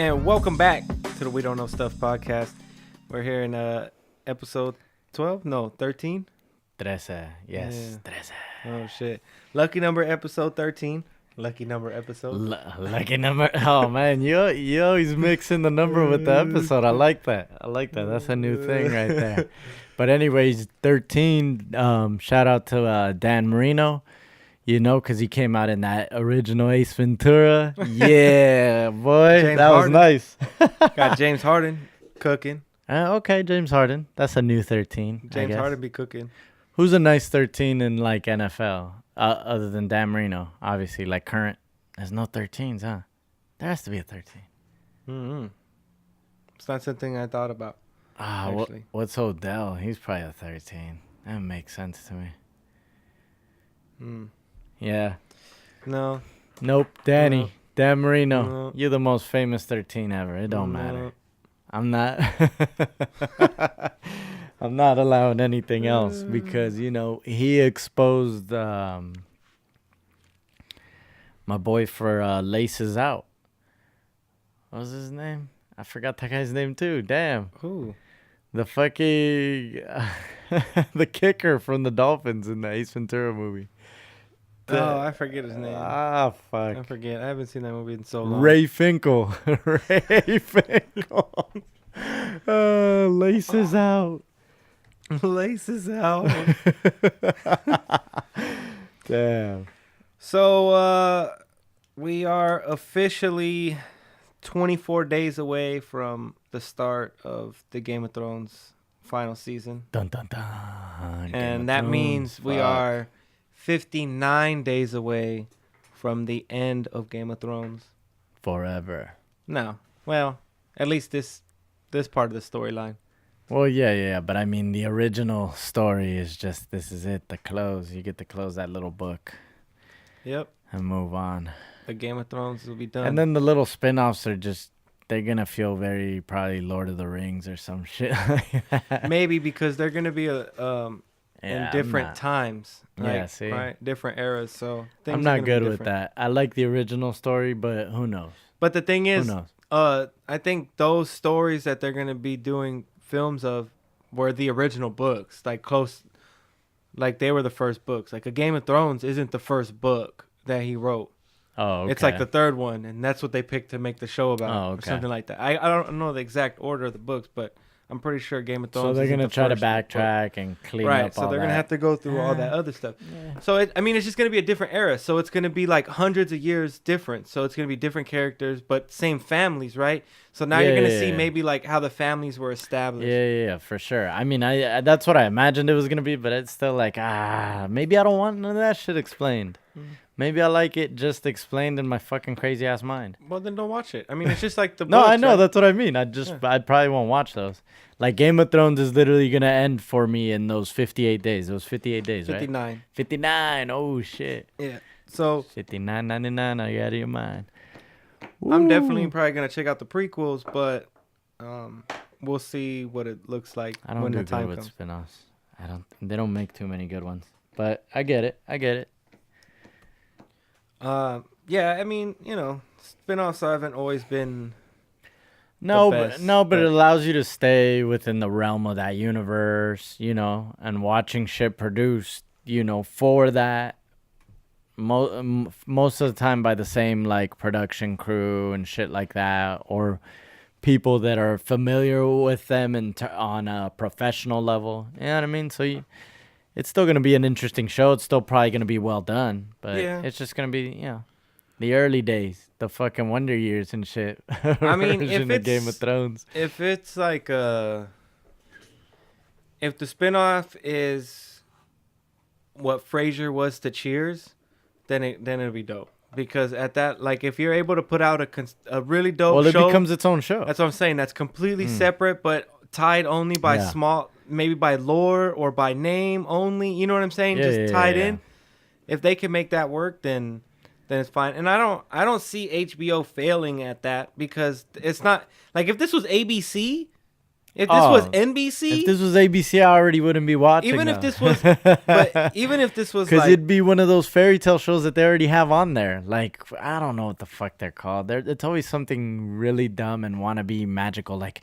And welcome back to the We Don't Know Stuff podcast. We're here in episode 12? No, 13? 13. Yes, Yeah. 13. Oh, shit. Lucky number episode 13. Lucky number episode. Lucky number. Oh, man. You always mixing the number with the episode. I like that. That's a new thing right there. But anyways, 13. Shout out to Dan Marino. You know, because he came out in that original Ace Ventura. Yeah, boy. James that Harden. was nice. Got James Harden cooking. Okay, James Harden. That's a new 13. James Harden be cooking. Who's a nice 13 in, like, NFL? Other than Dan Marino, obviously, like, current. There's no 13s, huh? There has to be a 13. Mm-hmm. It's not something I thought about. What's Odell? He's probably a 13. That makes sense to me. Yeah. No. Nope. Danny. No. Dan Marino. No. You're the most famous 13 ever. It don't matter. I'm not. I'm not allowing anything else because, you know, he exposed my boy for Laces Out. What was his name? I forgot that guy's name too. Damn. Who? The fucking the kicker from the Dolphins in the Ace Ventura movie. I forget his name. Fuck. I forget. I haven't seen that movie in so long. Ray Finkel. Ray Finkel. Laces out. Laces out. Damn. So, we are officially 24 days away from the start of the Game of Thrones final season. Dun, dun, dun. And that means we are 59 days away from the end of Game of Thrones. Forever. No. Well, at least this part of the storyline. Well, yeah. But I mean, the original story is just, this is it, the close. You get to close that little book. Yep. And move on. The Game of Thrones will be done. And then the little spin-offs are just, they're going to feel very probably Lord of the Rings or some shit like that. Maybe because they're going to be in different times. Yeah, see? Right? Different eras. So things I'm are not gonna be good with different. that. I like the original story, but who knows? But the thing is, Who knows? I think those stories that they're going to be doing films of were the original books. Like they were the first books. Like A Game of Thrones isn't the first book that he wrote. Oh, okay. It's like the third one, and that's what they picked to make the show about, or something like that. I don't know the exact order of the books, but I'm pretty sure Game of Thrones. So they're going to try to backtrack and clean up all that. Right, so they're going to have to go through all that other stuff. Yeah. So, it's just going to be a different era. So it's going to be like hundreds of years different. So it's going to be different characters, but same families, right? So now you're going to see maybe like how the families were established. Yeah, for sure. I mean, I that's what I imagined it was going to be, but it's still like, maybe I don't want none of that shit explained. Maybe I like it just explained in my fucking crazy ass mind. Well, then don't watch it. I mean, it's just like the No, books, I know. right? That's what I mean. I probably won't watch those. Like Game of Thrones is literally going to end for me in those 58 days. Those 58 days, 59. Right? 59. Oh, shit. Yeah. So 59.99. Are you out of your mind? I'm definitely probably going to check out the prequels, but we'll see what it looks like when the time comes. Spin-offs. They don't make too many good ones. But I get it. Yeah, I mean, spin-offs haven't always been but it allows you to stay within the realm of that universe, and watching shit produced, for that most of the time by the same like production crew and shit like that, or people that are familiar with them on a professional level. You know what I mean? So it's still going to be an interesting show. It's still probably going to be well done, but it's just going to be, the early days, the fucking Wonder Years and shit. I mean, if it's Game of Thrones, if it's like if the spinoff is what Frasier was to Cheers, then it'll be dope. Because at that, like, if you're able to put out a really dope show, it becomes its own show. That's what I'm saying. That's completely separate, but tied only by maybe by lore or by name only. You know what I'm saying? Tied in. If they can make that work, then it's fine. And I don't see HBO failing at that, because it's not like if this was ABC, If this was If NBC, this was ABC, I already wouldn't be watching. even if though. this was, but even if this was Because like, it'd be one of those fairy tale shows that they already have on there. Like, I don't know what the fuck they're called. It's always something really dumb and wannabe magical, like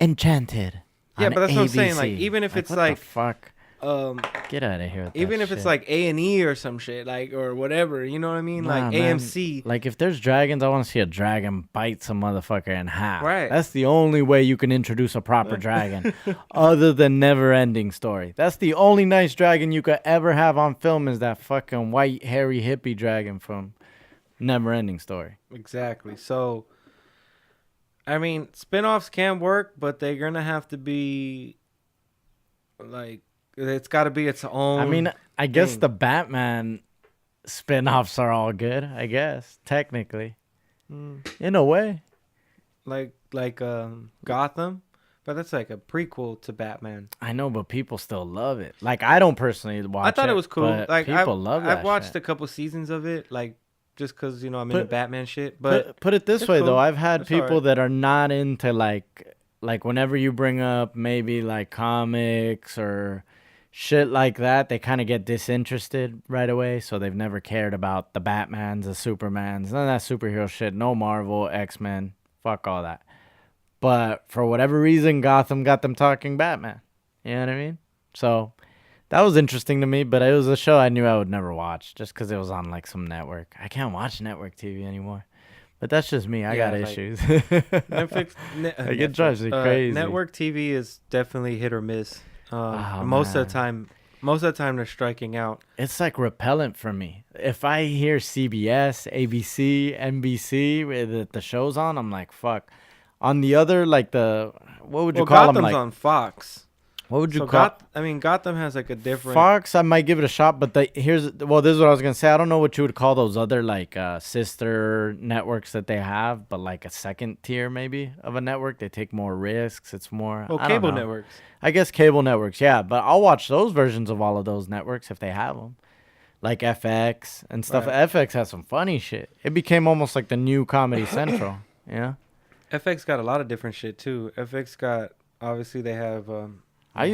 Enchanted. yeah, on but that's what I'm saying. ABC. Like, even if it's what like, the fuck? um, Get out of here. With even that if it's shit. like A&E or some shit, like, or whatever, you know what I mean? Nah, Like man. AMC. Like, if there's dragons, I want to see a dragon bite some motherfucker in half. Right. That's the only way you can introduce a proper dragon, other than Never Ending Story. That's the only nice dragon you could ever have on film is that fucking white hairy hippie dragon from Never Ending Story. Exactly. So, I mean, spinoffs can work, but they're gonna have to be like, it's got to be its own. I mean, I guess thing. the Batman spin-offs are all good, I guess, technically. In a way. like Gotham, but that's like a prequel to Batman. I know, but people still love it. Like, I don't personally watch it. I thought it was cool. But Like people love that I've watched shit. a couple seasons of it, like just because I'm into But- Batman shit. But Put it this it's way, cool. though. I've had It's people alright. that are not into, like whenever you bring up maybe, like, comics or shit like that, they kind of get disinterested right away. So they've never cared about the Batmans, the Supermans, none of that superhero shit. No Marvel, X-Men, fuck all that. But for whatever reason, Gotham got them talking Batman. You know what I mean? So that was interesting to me, but it was a show I knew I would never watch just because it was on like some network. I can't watch network TV anymore. But that's just me. I got like, issues. Netflix, Like, it drives me crazy. Network TV is definitely hit or miss. Oh, most of the man. time they're striking out. It's like repellent for me. If I hear CBS, ABC, NBC, with the show's on, I'm like, fuck. On the other, like what would you call them? Gotham's Like, on Fox. what would you So call? Gotham has like a different. Fox, I might give it a shot, but this is what I was gonna say. I don't know what you would call those other like sister networks that they have, but like a second tier maybe of a network. They take more risks. It's more Well, I don't cable know. networks. I guess cable networks, yeah. But I'll watch those versions of all of those networks if they have them, like FX and stuff. Right. FX has some funny shit. It became almost like the new Comedy Central. Yeah. FX got a lot of different shit too. FX got obviously they have. I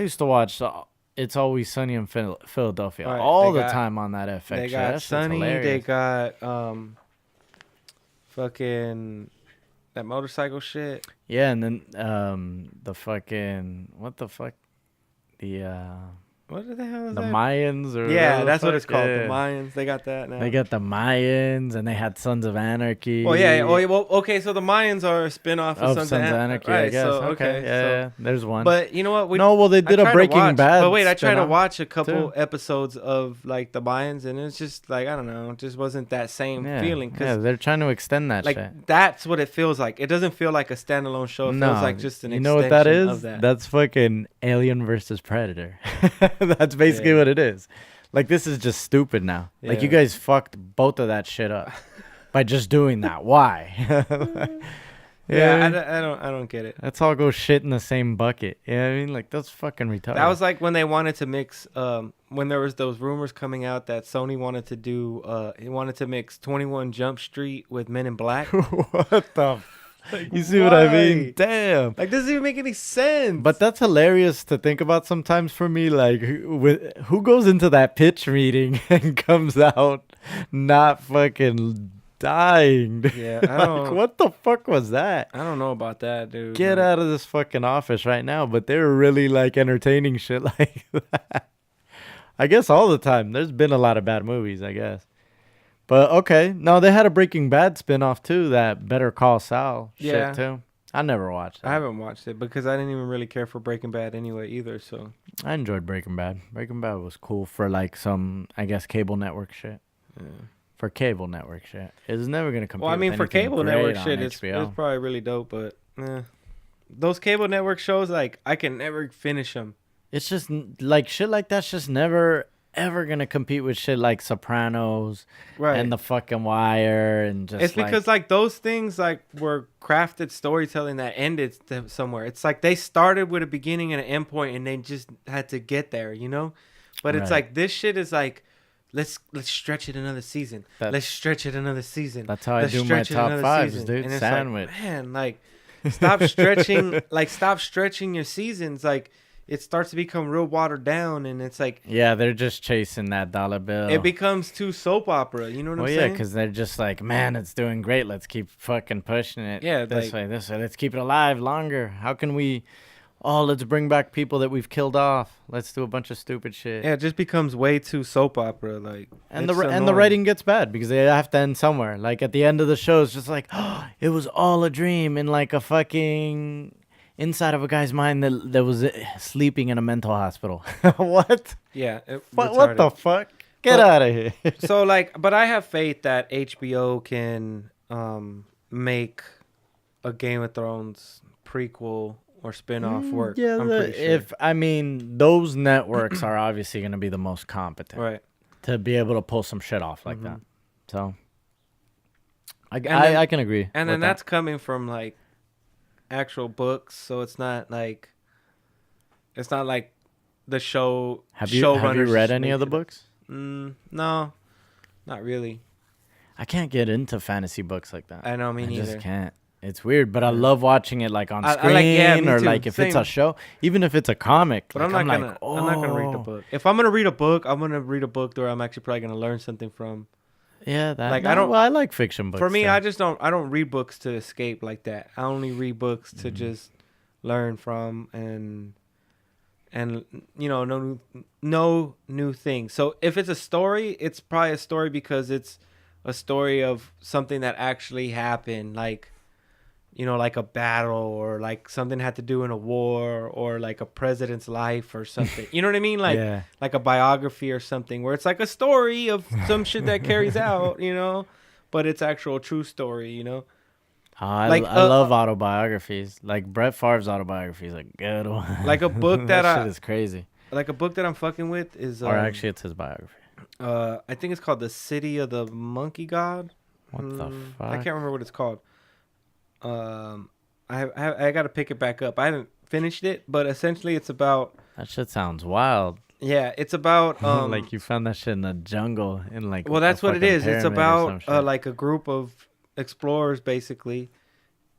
used to watch It's Always Sunny in Philadelphia Right, all they the got- time on that FX. They show. got That shit's Sunny. They hilarious. got fucking that motorcycle shit. Yeah, and then the fucking what the fuck, the What the hell is the that? Mayans or Yeah, whatever the that's what fuck, it's called. yeah. The Mayans. They got that now. They got the Mayans, and they had Sons of Anarchy. Oh yeah. Oh yeah, well, okay. So the Mayans are a spin-off of of Sons of Anarchy, I Right. guess. So okay, yeah, there's one. But you know what? they did I a tried to Breaking watch- Bad. But wait, I tried to spin-off. watch a couple too. episodes of like the Mayans, and it's just like I don't know, it just wasn't that same Yeah, feeling yeah, because they're trying to extend that like shit. that's what it feels like. It doesn't feel like a standalone show. It feels like just an you extension know what that is? of that. That's fucking Alien versus Predator. That's basically Yeah. what it is. Like, this is just stupid now. Like, you Yeah. guys fucked both of that shit up by just doing that. Why? I don't get it. Let's all go shit in the same bucket. You know what I mean? Like, that's fucking retarded. That was like when they wanted to mix when there was those rumors coming out that Sony wanted to do he wanted to mix 21 Jump Street with Men in Black. what the You see what I mean? Why? Damn. Like doesn't even make any sense. But that's hilarious to think about sometimes for me. Like, who goes into that pitch meeting and comes out not fucking dying? Yeah, I Like, don't what the fuck was that? I don't know about that, dude. Get out of this fucking office right now. But they were really like entertaining shit like that. I guess all the time. There's been a lot of bad movies, I guess. But okay. No, they had a Breaking Bad spinoff too, that Better Call Saul Yeah. shit too. I never watched that. I haven't watched it because I didn't even really care for Breaking Bad anyway either, so I enjoyed Breaking Bad. Breaking Bad was cool for like some, I guess, cable network shit. yeah. For cable network shit, it's never gonna compete. Well, I mean, with for anything cable great network on shit, it's HBO. probably really dope, but those cable network shows, like, I can never finish them. It's just like shit like that's just never ever gonna compete with shit like Sopranos Right. and The Fucking Wire and just. It's because, like, those things, like, were crafted storytelling that ended somewhere. It's like they started with a beginning and an end point, and they just had to get there, you know? But it's Right. like, this shit is like, let's stretch it another season. Let's stretch it another season. That's how I Let's do my stretch it top another fives, season. dude. And it's Sandwich. like, man, like, stop stretching. Like, stop stretching your seasons. Like, it starts to become real watered down, and it's like, Yeah, they're just chasing that dollar bill. it becomes too soap opera. You know what Well, I'm yeah, saying? because they're just like, man, it's doing great. Let's keep fucking pushing it. Yeah, this like- way, this way. Let's keep it alive longer. How can we? Oh, let's bring back people that we've killed off. Let's do a bunch of stupid shit. Yeah, it just becomes way too soap opera. Like, And it's the annoying. writing gets bad because they have to end somewhere. Like at the end of the show, it's just like, oh, it was all a dream in like a fucking inside of a guy's mind that was sleeping in a mental hospital. What? Yeah. What the fuck? Get But- out of here. So like, but I have faith that HBO can make a Game of Thrones prequel or spin-off work. Yeah, I'm pretty sure. if I mean those networks are obviously going to be the most competent Right. to be able to pull some shit off like that. So I then- I can agree. And with then that. that's coming from like actual books, so it's not like the show. Have you showrunners read just any of the making- books? No, not really. I can't get into fantasy books like that. I know, me I neither. just can't. It's weird, but I love watching it like on I screen like- yeah, me or too. like if it's a Same. show, even if it's a comic. But like, I'm not like, gonna read the oh. book. If I'm gonna read a book, I'm gonna read a book where I'm actually probably gonna learn something from. Yeah, that. Like, No, I don't- Well, I like fiction books. For me, too. I don't read books to escape like that. I only read books to just learn from and no new things. So if it's a story, it's probably a story because it's a story of something that actually happened, like like a battle or like something had to do in a war or like a president's life or something. You know what I mean? Like Yeah. like a biography or something where it's like a story of some shit that carries out, but it's actual true story, I like, love autobiographies. Like Brett Favre's autobiography is a good one. Like a book that shit is crazy. like a book that I'm fucking with is Or actually, it's his biography. I think it's called The City of the Monkey God. What the fuck? I can't remember what it's called. I got to pick it back up. I haven't finished it, but essentially it's about That shit sounds wild. it's about like you found that shit in the jungle in like. well, that's a what it fucking is. It's pyramid or about some shit. like a group of explorers basically.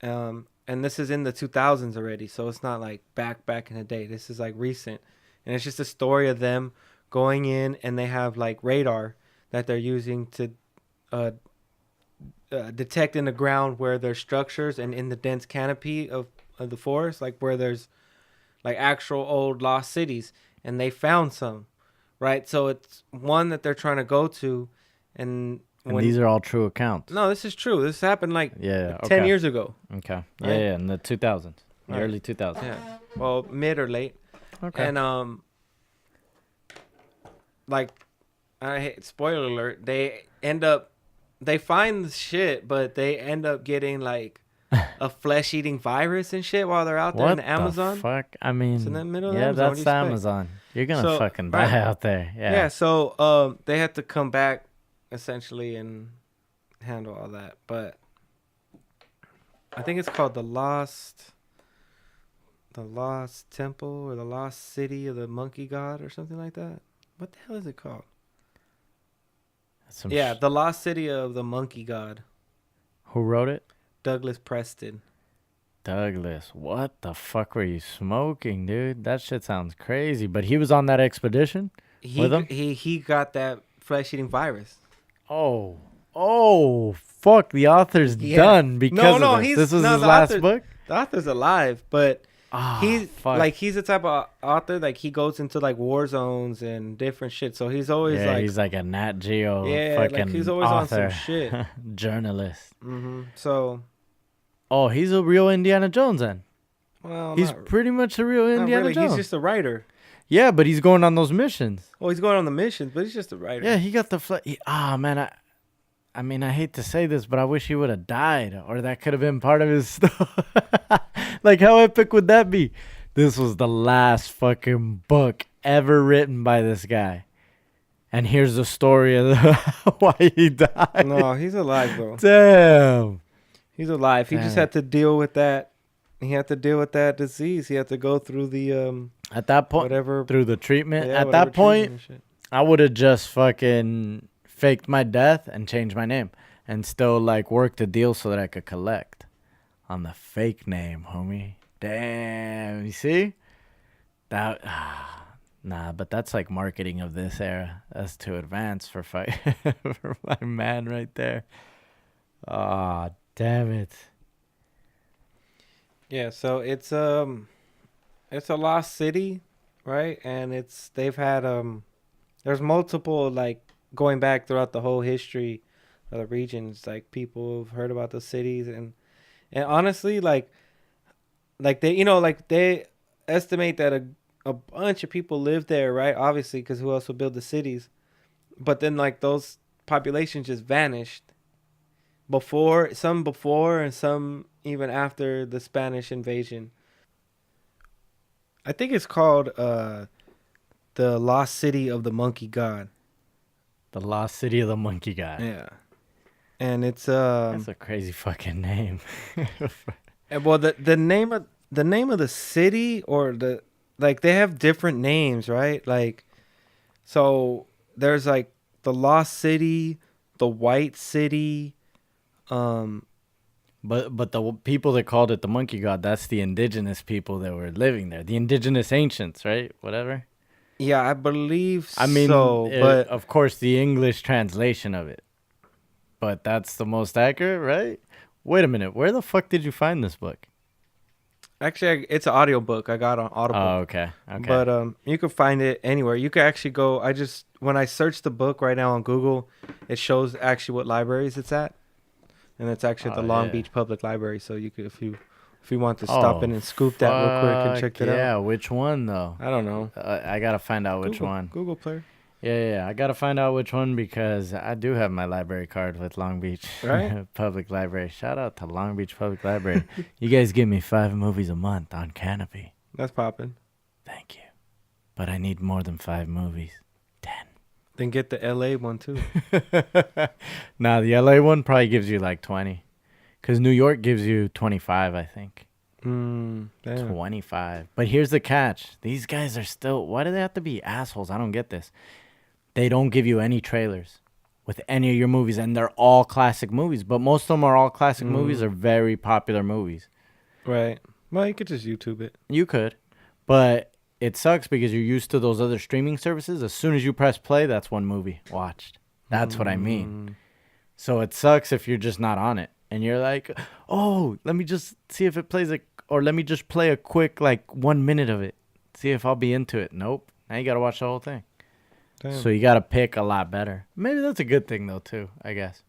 And this is in the 2000s already, so it's not like back in the day. This is like recent. And it's just a story of them going in, and they have like radar that they're using to detect in the ground where there's structures and in the dense canopy of the forest, like where there's like actual old lost cities, and they found some, right? So it's one that they're trying to go to, and And these are all true accounts. no, this is true. This happened like Yeah. 10 okay. years ago. Okay. Right? Yeah, in the 2000s, the Right. early 2000s. Yeah, well, mid or late. Okay. And like, I hate spoiler alert. They find the shit, but they end up getting like a flesh-eating virus and shit while they're out there what in the Amazon. The fuck? I mean, It's in the middle of the yeah, Amazon. What that's do the you expect? Amazon. You're gonna So, fucking die right. out there. Yeah. Yeah. So they had to come back essentially and handle all that, but I think it's called the Lost Temple or the Lost City of the Monkey God or something like that. What the hell is it called? That's some Yeah, the Lost City of the Monkey God. Who wrote it? Douglas Preston. Douglas. What the fuck were you smoking, dude? That shit sounds crazy. But he was on that expedition with him. He got that flesh-eating virus. Oh, fuck! The author's Yeah. done because No, of this. he's- This was no, his the last author- book. The author's alive, but Ah, he's fuck. like he's the type of author like he goes into like war zones and different shit. So he's always yeah, like he's like a Nat Geo like fucking he's always author, on some shit. journalist. So Oh, he's a real Indiana Jones then. well, He's not, pretty much a real not Indiana really. Jones. He's just a writer. Yeah, but he's going on those missions. Well, he's going on the missions, but he's just a writer. Yeah, he got the man, I mean, I hate to say this, but I wish he would have died, or that could have been part of his story. Like, how epic would that be? This was the last fucking book ever written by this guy, and here's the story of why he died. No, he's alive though. Damn. He's alive. He just Damn. had to deal with that. He had to deal with that disease. He had to go through the At that point, whatever. through the treatment, yeah, at whatever that point, treatment and shit. I would have just fucking faked my death and changed my name and still like worked the deal so that I could collect on the fake name, homie. Damn, you see? That nah, but that's like marketing of this era. That's too advanced for fight for my man right there. Ah, damn it. Yeah, so it's a lost city, right? And they've had there's multiple like going back throughout the whole history of the regions, like people have heard about the cities and honestly like they like they estimate that a bunch of people live there, right? Obviously, because who else would build the cities? But then like those populations just vanished before and some even after the Spanish invasion. I think it's called the Lost City of the Monkey God. The Lost City of the Monkey God. Yeah. And it's That's a crazy fucking name. well the name of the city or the like they have different names, right? Like so there's like the Lost City, the White City, um But the people that called it the Monkey God, that's the indigenous people that were living there. The indigenous ancients, right? Whatever. yeah, I believe I mean, so, but of course, the English translation of it. But that's the most accurate, right? Wait a minute. Where the fuck did you find this book? actually it's an audiobook I got on Audible. Oh, okay. Okay. But you can find it anywhere. You can actually go. I just when I search the book right now on Google, it shows actually what libraries it's at, and it's actually at the Oh, Long yeah. Beach Public Library. So you could if you want to stop in and scoop that real quick and check it Yeah, out. which one though? I don't know. I gotta find out which Google, one. Google Player. Yeah, I gotta find out which one because I do have my library card with Long Beach Right? Public Library. Shout out to Long Beach Public Library. You guys give me 5 movies a month on Canopy. That's popping. Thank you. But I need more than 5 movies. 10. Then get the LA one too. Nah, the LA one probably gives you like 20. Because New York gives you 25, I think. Damn. 25. But here's the catch. These guys are still... Why do they have to be assholes? I don't get this. They don't give you any trailers with any of your movies. And they're all classic movies. But most of them are all classic movies or very popular movies. Right. Well, you could just YouTube it. You could. But it sucks because you're used to those other streaming services. As soon as you press play, that's one movie watched. That's what I mean. So it sucks if you're just not on it. And you're like, oh, let me just see if it plays or let me just play a quick, like, 1 minute of it. See if I'll be into it. Nope. Now you got to watch the whole thing. Damn. So you got to pick a lot better. Maybe that's a good thing, though, too, I guess.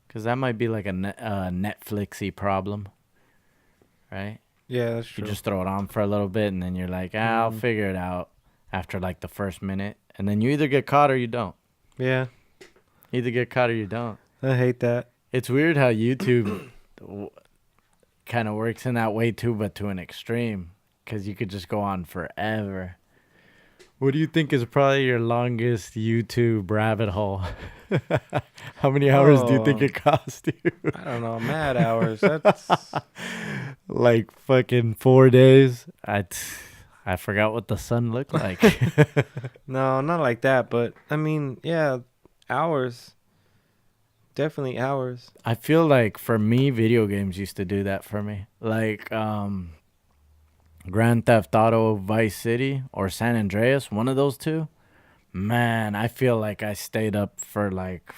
Because that might be like a Netflix-y problem. Right? Yeah, that's true. You just throw it on for a little bit, and then you're like, I'll figure it out after, like, the first minute. And then you either get caught or you don't. Yeah. Either get caught or you don't. I hate that. It's weird how YouTube kind of works in that way too, but to an extreme, because you could just go on forever. What do you think is probably your longest YouTube rabbit hole? How many hours do you think it cost you? I don't know. Mad hours. That's Like fucking 4 days. I forgot what the sun looked like. no, not like that. But I mean, yeah, hours. Definitely hours. I feel like for me, video games used to do that for me. Like Grand Theft Auto Vice City or San Andreas, one of those two. Man, I feel like I stayed up for like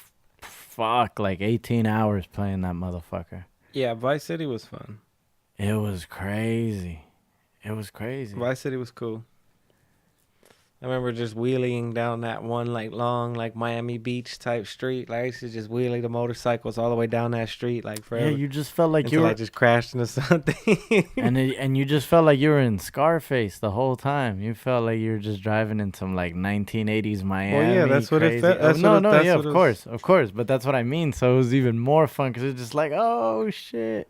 18 hours playing that motherfucker. Yeah, Vice City was fun. It was crazy. It was crazy. Vice City was cool. I remember just wheeling down that one like long like Miami Beach type street. Like I used to just wheelie the motorcycles all the way down that street like forever. Yeah, you just felt like until you were I just crashed into something. and you just felt like you were in Scarface the whole time. You felt like you were just driving in some like 1980s Miami. Well, yeah, that's what it crazy. felt. That's no, what it- no, that's yeah, what of it course, of course. But that's what I mean. So it was even more fun because it's just like, oh shit.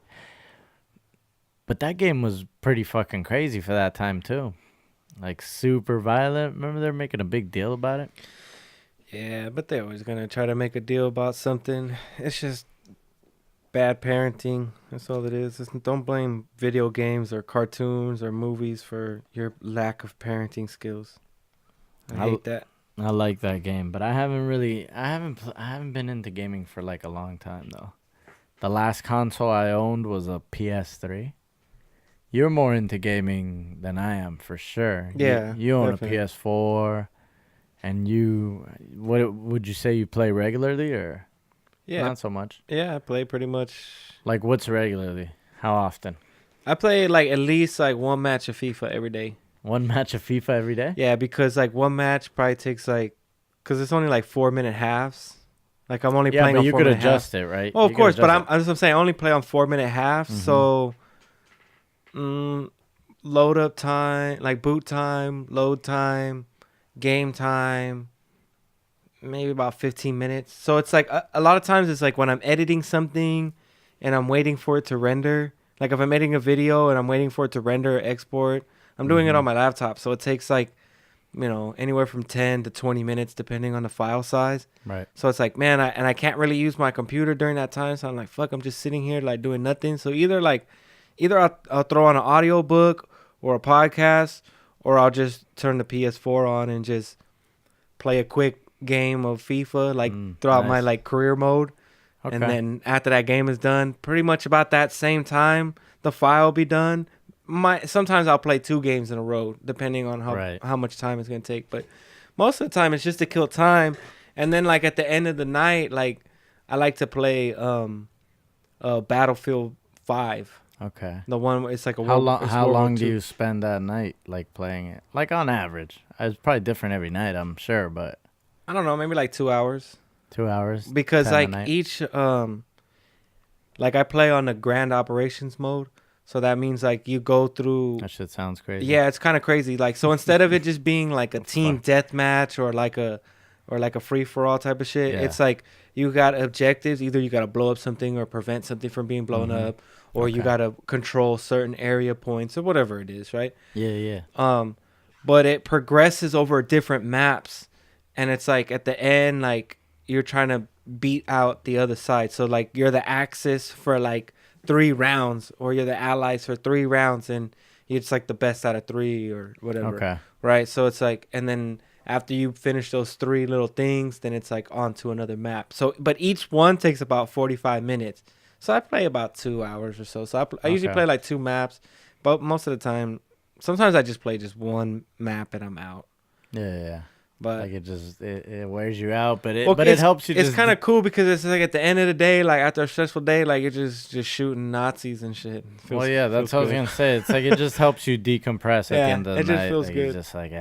But that game was pretty fucking crazy for that time too. Like super violent. Remember they were making a big deal about it? Yeah, but they're always gonna try to make a deal about something. It's just bad parenting. That's all it is. Don't blame video games or cartoons or movies for your lack of parenting skills. I hate that. I like that game, but I haven't been into gaming for like a long time though. The last console I owned was a PS3. You're more into gaming than I am, for sure. Yeah, You own definitely. a PS4, and what would you say you play regularly or Yeah, not so much? yeah. I play pretty much. Like, what's regularly? How often? I play like at least like one match of FIFA every day. One match of FIFA every day? Yeah, because like one match probably takes like, cause it's only like 4 minute halves. Like I'm only Yeah, playing but on you four could minute halves. adjust it, right? Well, of You could course, but adjust it. I'm saying I only play on 4 minute halves. Mm-hmm. So, mm, load up time, like boot time, load time, game time, maybe about 15 minutes. So it's like a lot of times it's like when I'm editing something and I'm waiting for it to render. Like if I'm editing a video and I'm waiting for it to render or export, I'm doing it Mm-hmm. on my laptop. So it takes like, anywhere from 10 to 20 minutes depending on the file size. Right. So it's like, man, I can't really use my computer during that time. So I'm like, fuck, I'm just sitting here like doing nothing. So either I'll throw on an audio book or a podcast, or I'll just turn the PS4 on and just play a quick game of FIFA, like throughout my Nice. like career mode. Okay. And then after that game is done, pretty much about that same time, the file will be done. Sometimes I'll play 2 games in a row, depending on Right. how much time it's gonna take. But most of the time, it's just to kill time. And then like at the end of the night, like I like to play Battlefield 5, Okay. the one where it's like a How World, long? it's How World War long do II. you spend that night, like playing it? Like on average, it's probably different every night, I'm sure, but I don't know, maybe like 2 hours, 2 hours. because 10 a like night. each like I play on the grand operations mode, so that means like you go through. That shit sounds crazy. Yeah, it's kind of crazy. Like, so instead of it just being like a That's team fun. deathmatch or like a free for all type of shit, Yeah. it's like you got objectives. Either you got to blow up something or prevent something from being blown Mhm. up, or you Okay. got to control certain area points or whatever it is, right? Yeah, yeah. But it progresses over different maps, and it's like at the end, like you're trying to beat out the other side. So like you're the Axis for like 3 rounds, or you're the Allies for 3 rounds, and it's like the best out of 3 or whatever. Okay. Right? So it's like, and then after you finish those 3 little things, then it's like on to another map. So, but each one takes about 45 minutes. So I play about 2 hours or so. So I usually Okay. play like 2 maps, but most of the time, sometimes I just play just one map and I'm out. Yeah, yeah, yeah. But Like it wears you out, but it well, but it helps you. It's just kind of cool because it's like at the end of the day, like after a stressful day, like you're just shooting Nazis and shit. Well, yeah, that's feels what I was good. gonna say. It's like it just helps you decompress at the Yeah, end of the it just night. feels Like, you're good. just like,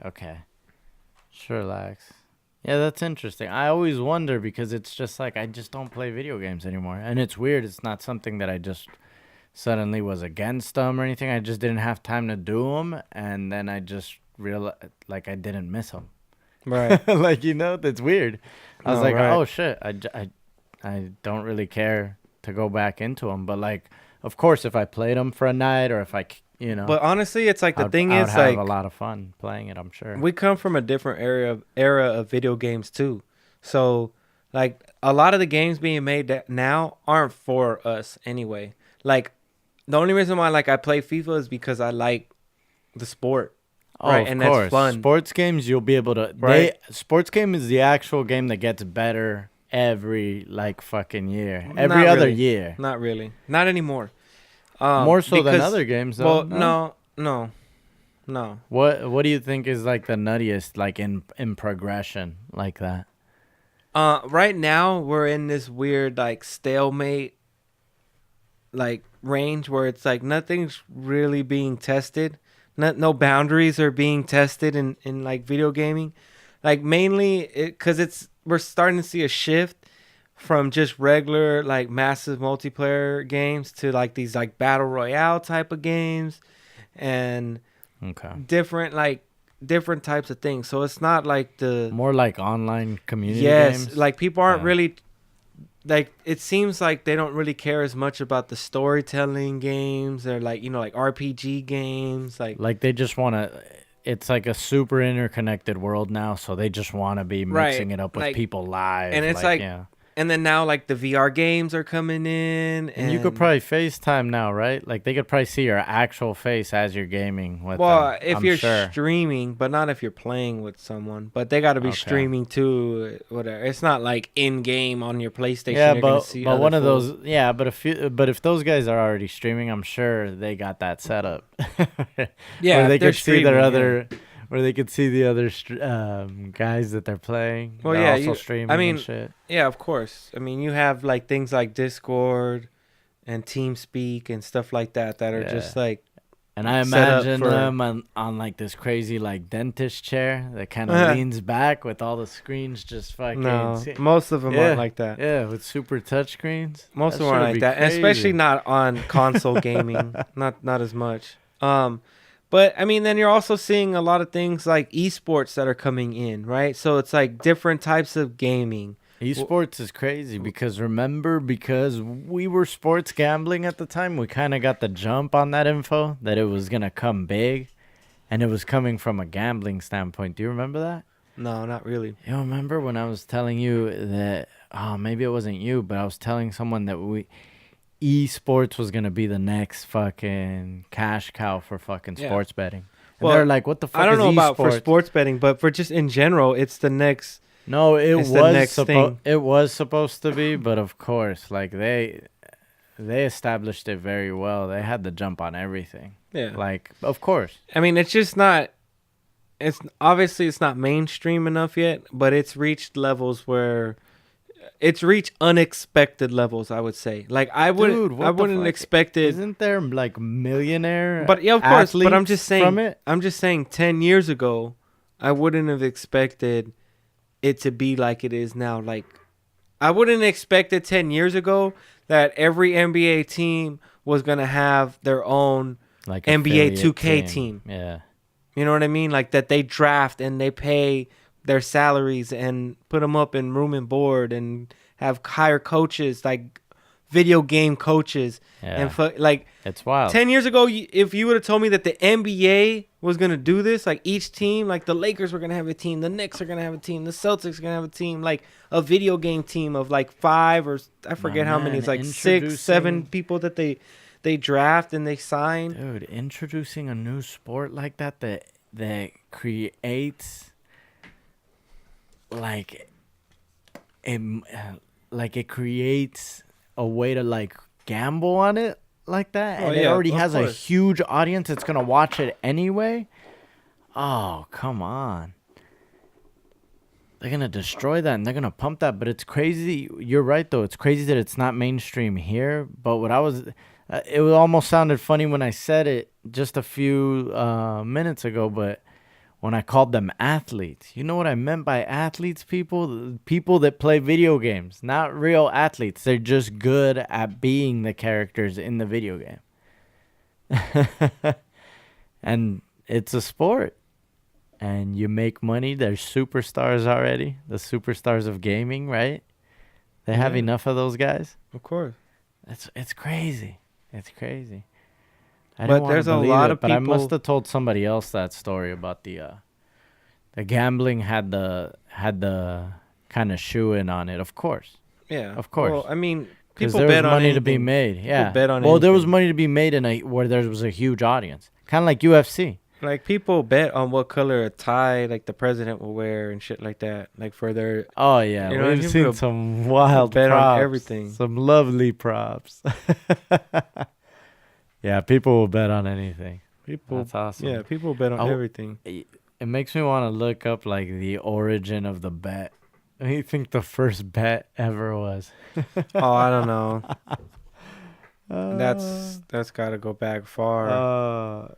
okay, sure, relax. Yeah, that's interesting. I always wonder because it's just like I just don't play video games anymore, and it's weird. It's not something that I just suddenly was against them or anything. I just didn't have time to do them, and then I just realized like I didn't miss them. Right. Like, that's weird. I was No, like, right. oh shit, I don't really care to go back into them, but like, of course, if I played them for a night or if But honestly, it's like the thing I would is have like a lot of fun playing it. I'm sure. we come from a different era of video games too. So like a lot of the games being made now aren't for us anyway. Like the only reason why like I play FIFA is because I like the sport. Oh, right, of and that's course. fun. Sports games, you'll be able to. Right. Sports game is the actual game that gets better every like fucking year, Not every other really. year. Not really. Not anymore. More so than because- other games, though. Well, no. What do you think is like the nuttiest, like in progression, like that? Right now we're in this weird like stalemate like range where it's like nothing's really being tested. No boundaries are being tested in like video gaming. Like mainly because we're starting to see a shift from just regular like massive multiplayer games to like these like battle royale type of games and Okay. different types of things. So it's not like the More like online community yes, games. like people aren't Yeah. really like it seems like they don't really care as much about the storytelling games or like like RPG games like they just want to. It's like a super interconnected world now, so they just want to be Right, mixing it up with like- people live. and it's like- yeah. And then now, like, the VR games are coming in, And you could probably FaceTime now, right? Like they could probably see your actual face as you're gaming with them. well, if I'm you're sure. streaming, but not if you're playing with someone. But they got to be Okay. streaming too. Whatever. It's not like in game on your PlayStation. Yeah, You're gonna see but other one of fools. those, yeah. But if those guys are already streaming, I'm sure they got that set up, Yeah, where if they they're could see their streaming, other, where they could see the other guys that they're playing. Well, They're yeah, also you. streaming I and mean, shit. yeah, of course. I mean, you have like things like Discord and TeamSpeak and stuff like that that are just Yeah. like And I set up imagine for. them on like this crazy like dentist chair that kind of leans back with all the screens just fucking. No, most of them aren't like that. Yeah, with super touch screens. Most of them shit'll aren't like be that, and especially crazy. not on console gaming. Not as much. But I mean, then you're also seeing a lot of things like esports that are coming in, right? So it's like different types of gaming. Esports is crazy because we were sports gambling at the time, we kind of got the jump on that info that it was gonna come big, and it was coming from a gambling standpoint. Do you remember that? No, not really. You remember when I was telling you that? Oh, maybe it wasn't you, but I was telling someone that esports was gonna be the next fucking cash cow for fucking Yeah. sports betting. And Well, they're like, "What the fuck I don't is know about for esports?" sports betting, but for just in general, it's the next. No, It's the next thing. it was supposed to be, but of course, like they established it very well. They had the jump on everything. Yeah. Like, of course. I mean, it's just not. It's obviously it's not mainstream enough yet, but it's reached levels where it's reached unexpected levels. I would say, like I Dude, what the wouldn't fuck? expect it. Isn't there like millionaire But yeah, of course. But I'm athletes just saying. from it? I'm just saying. 10 years ago, I wouldn't have expected it to be like it is now. Like, I wouldn't expect it 10 years ago that every NBA team was gonna have their own Like NBA affiliate 2K team. Yeah. You know what I mean? Like that they draft and they pay their salaries and put them up in room and board and have hire coaches like video game coaches Yeah. and like It's wild. 10 years ago, if you would have told me that the NBA was going to do this, like each team, like the Lakers were going to have a team, the Knicks are going to have a team, the Celtics are going to have a team, like a video game team of like five or I forget how many. It's like 6, 7 people that they draft and they sign. Dude, introducing a new sport like that creates like it creates a way to like gamble on it like that, Oh, and it yeah, already of has a course. huge audience that's gonna watch it anyway. Oh, come on. They're gonna destroy that and they're gonna pump that, but it's crazy. You're right though. It's crazy that it's not mainstream here. But what I was, it almost sounded funny when I said it just a few minutes ago. But when I called them athletes, you know what I meant by athletes? People that play video games, not real athletes. They're just good at being the characters in the video game, and it's a sport. And you make money. There's superstars already. The superstars of gaming, right? They have Yeah. enough of those guys. Of course. It's crazy. It's crazy. I But didn't wanna there's a believe lot it, of but I people- must have told somebody else that story about the gambling had the kind of shoe in on it. Of course, Yeah. Of course. Well, I mean, because people there was bet on money to be anything. made. Yeah. bet on well, there was anything. money to be made where there was a huge audience, kind of like UFC. Like people bet on what color a tie like the president will wear and shit like that. Like for their Oh yeah, You know, we've people seen some wild bet on props, everything. some lovely props. Yeah, people will bet on anything. people. That's awesome. Yeah, people bet on Oh. everything. It makes me want to look up like the origin of the bet. What do you think the first bet ever was? Oh, I don't know. That's got to go back far.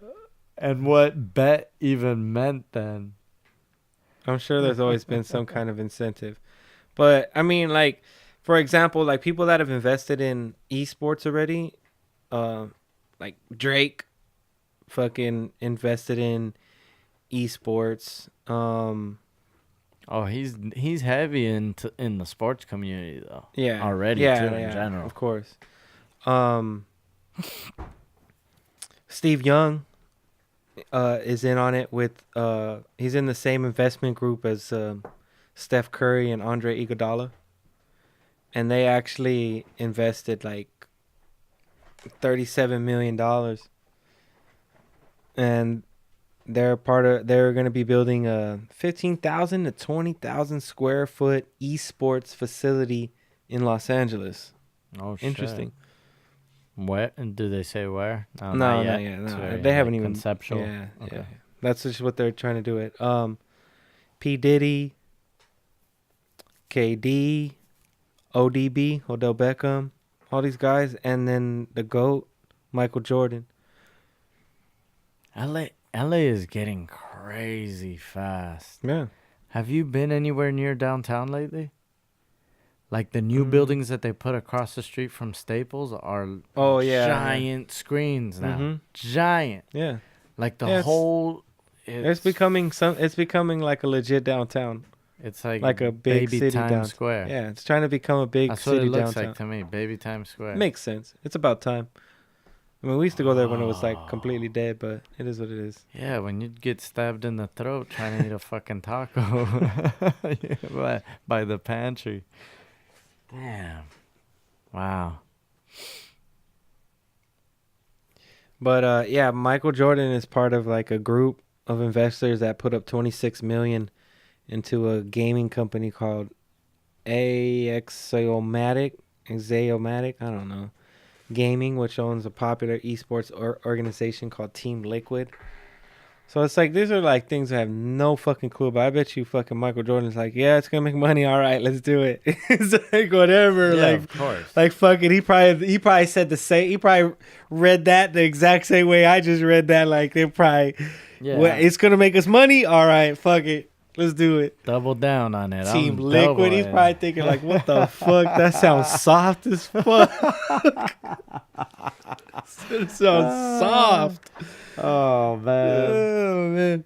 And what bet even meant then? I'm sure there's always been some kind of incentive. But I mean, like, for example, like people that have invested in esports already, like Drake fucking invested in esports. Oh, he's heavy in the sports community though. Yeah. Already yeah, too yeah, in general. Of course. Steve Young is in on it with he's in the same investment group as Steph Curry and Andre Iguodala. and they actually invested like $37 million, and they're going to be building a 15,000 to 20,000 square foot esports facility in Los Angeles. Oh, shit. Interesting. Where? And do they say where? No, not not yet. yet. It's No, very, they haven't even conceptual. Yeah, Okay. yeah. That's just what they're trying to do it. P Diddy, KD, ODB, Odell Beckham, all these guys, and then the GOAT, Michael Jordan. LA is getting crazy fast. Yeah. Have you been anywhere near downtown lately? Like the new buildings that they put across the street from Staples are giant screens now. Mm-hmm. Giant. Yeah. Like the Yeah, whole it's becoming like a legit downtown. It's like a big baby city Times downtown. Square. Yeah, it's trying to become a big That's city what it looks downtown. like to me, baby Times Square. Makes sense. It's about time. I mean, we used to go there when it was like completely dead, but it is what it is. Yeah, when you get stabbed in the throat trying to eat a fucking taco by the pantry. Damn. Wow. But yeah, Michael Jordan is part of like a group of investors that put up 26 million into a gaming company called Axiomatic, I don't know, gaming, which owns a popular esports organization called Team Liquid. So it's like, these are like things I have no fucking clue about. I bet you fucking Michael Jordan's like, yeah, it's gonna make money. All right, let's do it. It's like whatever. Yeah, like, of course. Like fuck it. He probably said the same. He probably read that the exact same way I just read that. Like they probably, it's gonna make us money. All right, fuck it. Let's do it. Double down on it. Team Liquid. He's probably thinking like, what the fuck? That sounds soft as fuck. It sounds soft. Oh man. Oh man.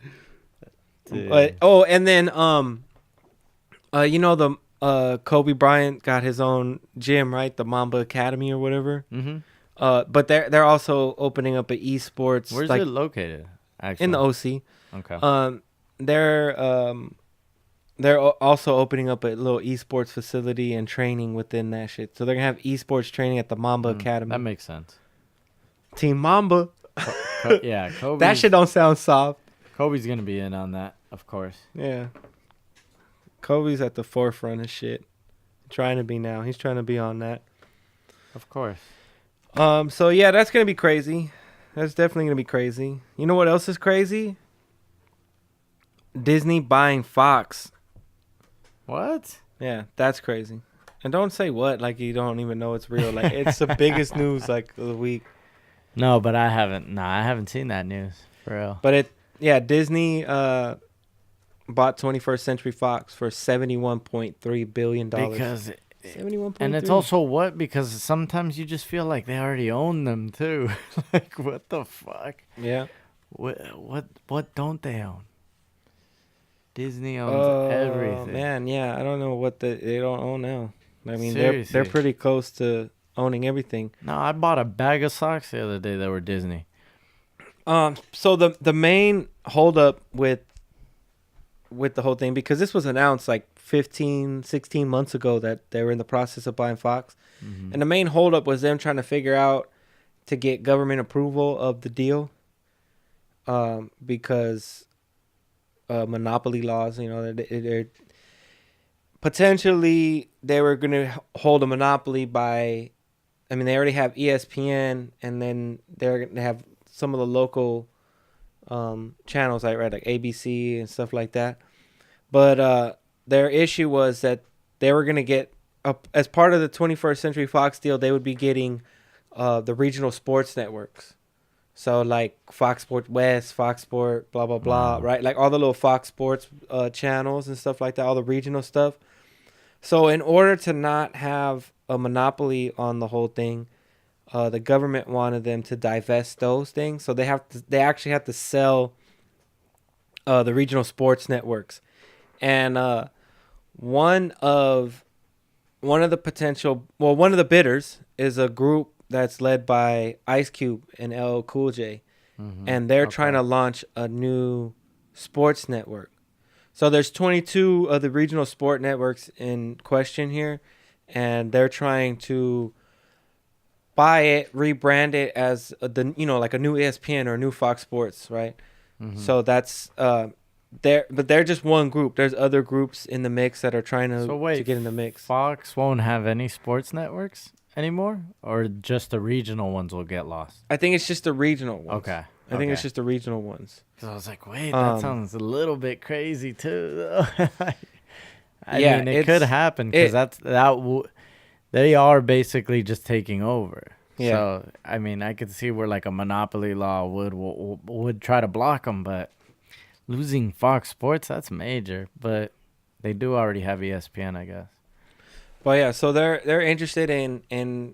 Dude. But and then you know the Kobe Bryant got his own gym, right? The Mamba Academy or whatever. Mm-hmm. But they're also opening up an esports. Where's like, it located? Actually, in the OC. Okay. They're also opening up a little esports facility and training within that shit. So they're gonna have esports training at the Mamba Academy. That makes sense. Team Mamba. Yeah, Kobe. That shit don't sound soft. Kobe's gonna be in on that, of course. Yeah. Kobe's at the forefront of shit. Trying to be now. He's trying to be on that. Of course. So yeah, that's gonna be crazy. That's definitely gonna be crazy. You know what else is crazy? Disney buying Fox. What? Yeah, that's crazy. And don't say what like you don't even know it's real. Like it's the biggest news like of the week. No, but I haven't. No, I haven't seen that news for real. But Disney bought 21st Century Fox for $71.3 billion. Because 71.3. And it's also what? Because sometimes you just feel like they already own them too. Like what the fuck? Yeah. What don't they own? Disney owns everything. Man, yeah, I don't know what they don't own now. I mean, Seriously. they're pretty close to owning everything. No, I bought a bag of socks the other day that were Disney. So the main holdup with the whole thing, because this was announced like 15, 16 months ago that they were in the process of buying Fox, and the main holdup was them trying to figure out to get government approval of the deal, because monopoly laws, you know, they're potentially they were going to hold a monopoly by, I mean, they already have ESPN, and then they're going to have some of the local channels, like ABC and stuff like that. But their issue was that they were going to get, as part of the 21st Century Fox deal, they would be getting the regional sports networks. So like Fox Sports West, Fox Sport, blah, blah, blah, right? Like all the little Fox Sports channels and stuff like that, all the regional stuff. So in order to not have a monopoly on the whole thing, the government wanted them to divest those things. So they actually have to sell the regional sports networks. And one of the bidders is a group that's led by Ice Cube and LL Cool J. And they're trying to launch a new sports network. So there's 22 of the regional sport networks in question here. and they're trying to buy it, rebrand it as like a new ESPN or a new Fox Sports, right? Mm-hmm. So that's they're just one group. There's other groups in the mix that are trying So to wait, get in the mix. Fox won't have any sports networks anymore, or just the regional ones will get lost? I think it's just the regional ones. Okay. I think it's just the regional ones. Because I was like, wait, that sounds a little bit crazy too. Though. I Yeah, mean, it could happen because they are basically just taking over. Yeah. So I mean, I could see where like a monopoly law would try to block them, but losing Fox Sports, that's major. But they do already have ESPN, I guess. But yeah, so they're interested in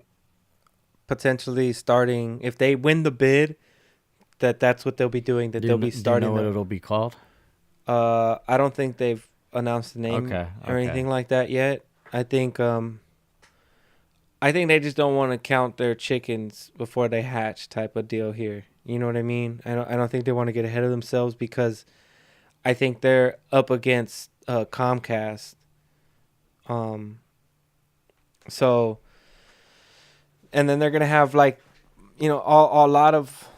potentially starting, if they win the bid, that's what they'll be doing. That they'll be starting. Do you know what it'll be called? I don't think they've announced the name or anything like that yet. I think they just don't want to count their chickens before they hatch, type of deal here. You know what I mean? I don't think they want to get ahead of themselves, because I think they're up against Comcast. So, and then they're gonna have like, a lot of.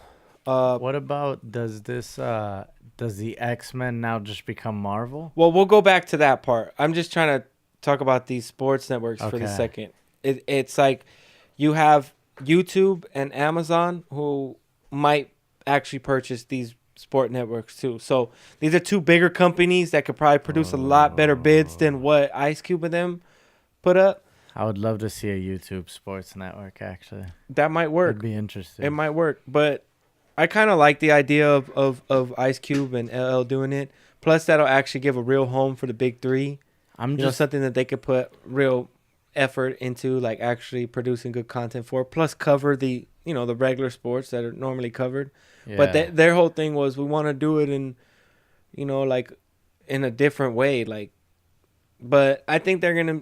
What about does the X-Men now just become Marvel? Well, we'll go back to that part. I'm just trying to talk about these sports networks for the Okay. second. It's like you have YouTube and Amazon who might actually purchase these sport networks too. So these are two bigger companies that could probably produce a lot better bids than what Ice Cube and them put up. I would love to see a YouTube sports network, actually. That might work. It'd be interesting. It might work, but I kind of like the idea of Ice Cube and LL doing it. Plus, that'll actually give a real home for the big three. Something that they could put real effort into, like actually producing good content for. Plus, cover the the regular sports that are normally covered. Yeah. But their whole thing was, we want to do it in, like in a different way. Like, but I think they're gonna,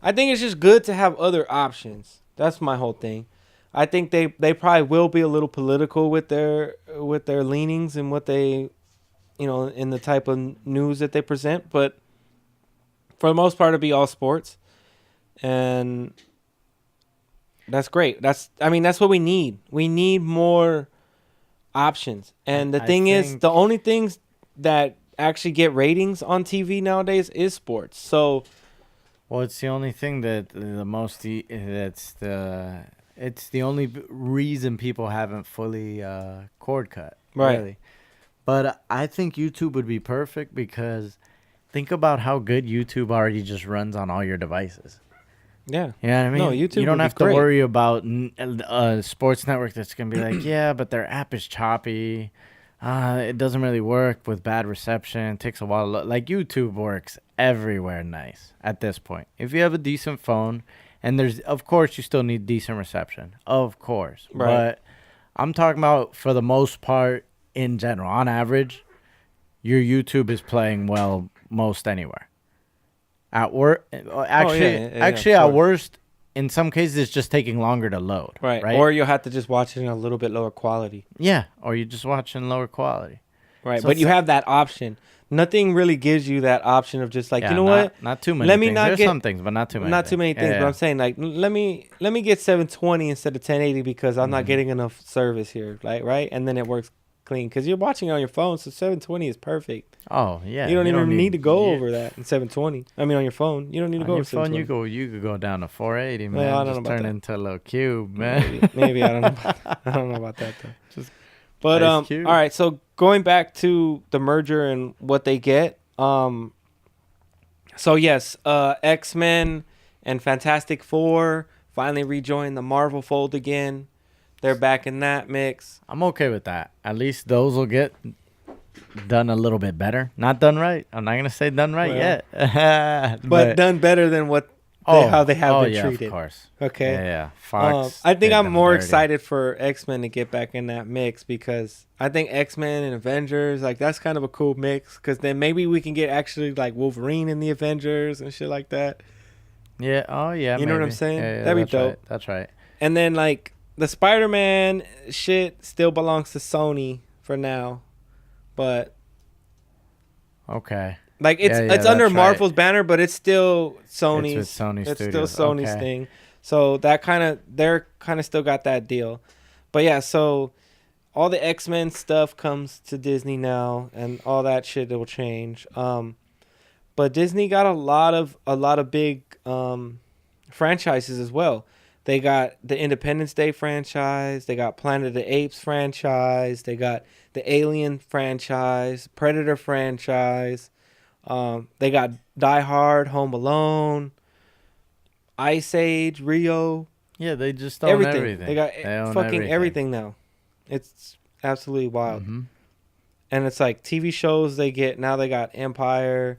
I think it's just good to have other options. That's my whole thing. I think they probably will be a little political with their leanings and what they, in the type of news that they present. But for the most part, it'll be all sports, and that's great. That's what we need. We need more options. And the thing is, the only things that actually get ratings on TV nowadays is sports. So, well, it's the only thing that it's the only reason people haven't fully cord cut, right? Really. But I think YouTube would be perfect, because think about how good YouTube already just runs on all your devices. Yeah. You know what I mean? No, YouTube. You don't have to great. worry about a sports network that's going to be like, yeah, but their app is choppy. It doesn't really work with bad reception. It takes a while. Like, YouTube works everywhere nice at this point. If you have a decent phone, and of course, you still need decent reception. Of course. Right. But I'm talking about, for the most part, in general, on average, your YouTube is playing well most anywhere. At work, actually, at worst, in some cases, it's just taking longer to load. Right. Or you'll have to just watch it in a little bit lower quality. Yeah, or you just watch in lower quality. Right, so but you have that option. Nothing really gives you that option of just like, what? Not too many things. There's some things, but not too many. Not too many things, but I'm saying, like, let me get 720 instead of 1080 because I'm not getting enough service here, like, right? And then it works clean because you're watching on your phone, so 720 is perfect. Oh yeah, you don't even need to go over that in 720. I mean, on your phone, you don't need to go over 720. On your phone, you could go down to 480, man. Well, I don't just know about turn that. into a little cube, man. Maybe I don't know. I don't know about that though. But all right. So going back to the merger and what they get. So yes, X-Men and Fantastic Four finally rejoined the Marvel fold again. They're back in that mix. I'm okay with that. At least those will get done a little bit better. Not done right. I'm not gonna say done right yet. but done better than what how they have been treated. Of course. Okay. Yeah. Fox. I think I'm more excited for X-Men to get back in that mix because I think X-Men and Avengers, like, that's kind of a cool mix because then maybe we can get actually like Wolverine in the Avengers and shit like that. Yeah. Oh yeah. You know what I'm saying? Yeah, that'd be dope. Right. That's right. And then like the Spider-Man shit still belongs to Sony for now, but okay. Like it's Yeah, it's under that's right. Marvel's banner, but it's still Sony's. It's with Sony It's Studios. still Sony's Okay. thing. So they're kind of still got that deal. But yeah, so all the X-Men stuff comes to Disney now, and all that shit will change. But Disney got a lot of big franchises as well. They got the Independence Day franchise. They got Planet of the Apes franchise. They got the Alien franchise, Predator franchise. They got Die Hard, Home Alone, Ice Age, Rio, Yeah, they just own everything. They got They own fucking everything now. It's absolutely wild. Mm-hmm. And it's like TV shows they get now. They got Empire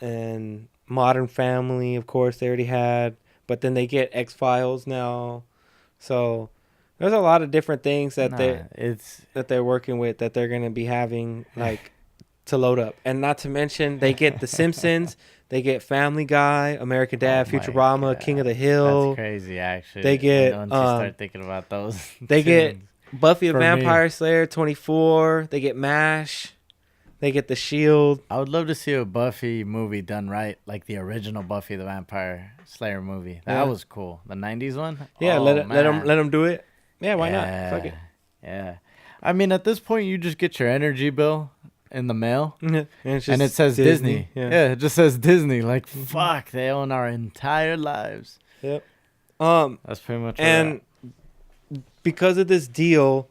and Modern Family, of course they already had, but then they get X-Files now. So there's a lot of different things that they're working with that they're gonna be having like to load up, and not to mention they get The Simpsons, they get Family Guy, American Dad, Oh my Futurama, God. King of the Hill. That's crazy, actually. They get Once you start thinking about those. they get tunes. Buffy the For me. Vampire Slayer 24. They get MASH. They get The Shield. I would love to see a Buffy movie done right, like the original Buffy the Vampire Slayer movie. That Yeah. was cool. The '90s one. Yeah, Oh, let man. them do it. Yeah, why not? Fuck it. Yeah. I mean, at this point, you just get your energy bill in the mail, and, it's and it just says Disney. Yeah. It just says Disney. Like, fuck, they own our entire lives. Yep. That's pretty much. And because of this deal,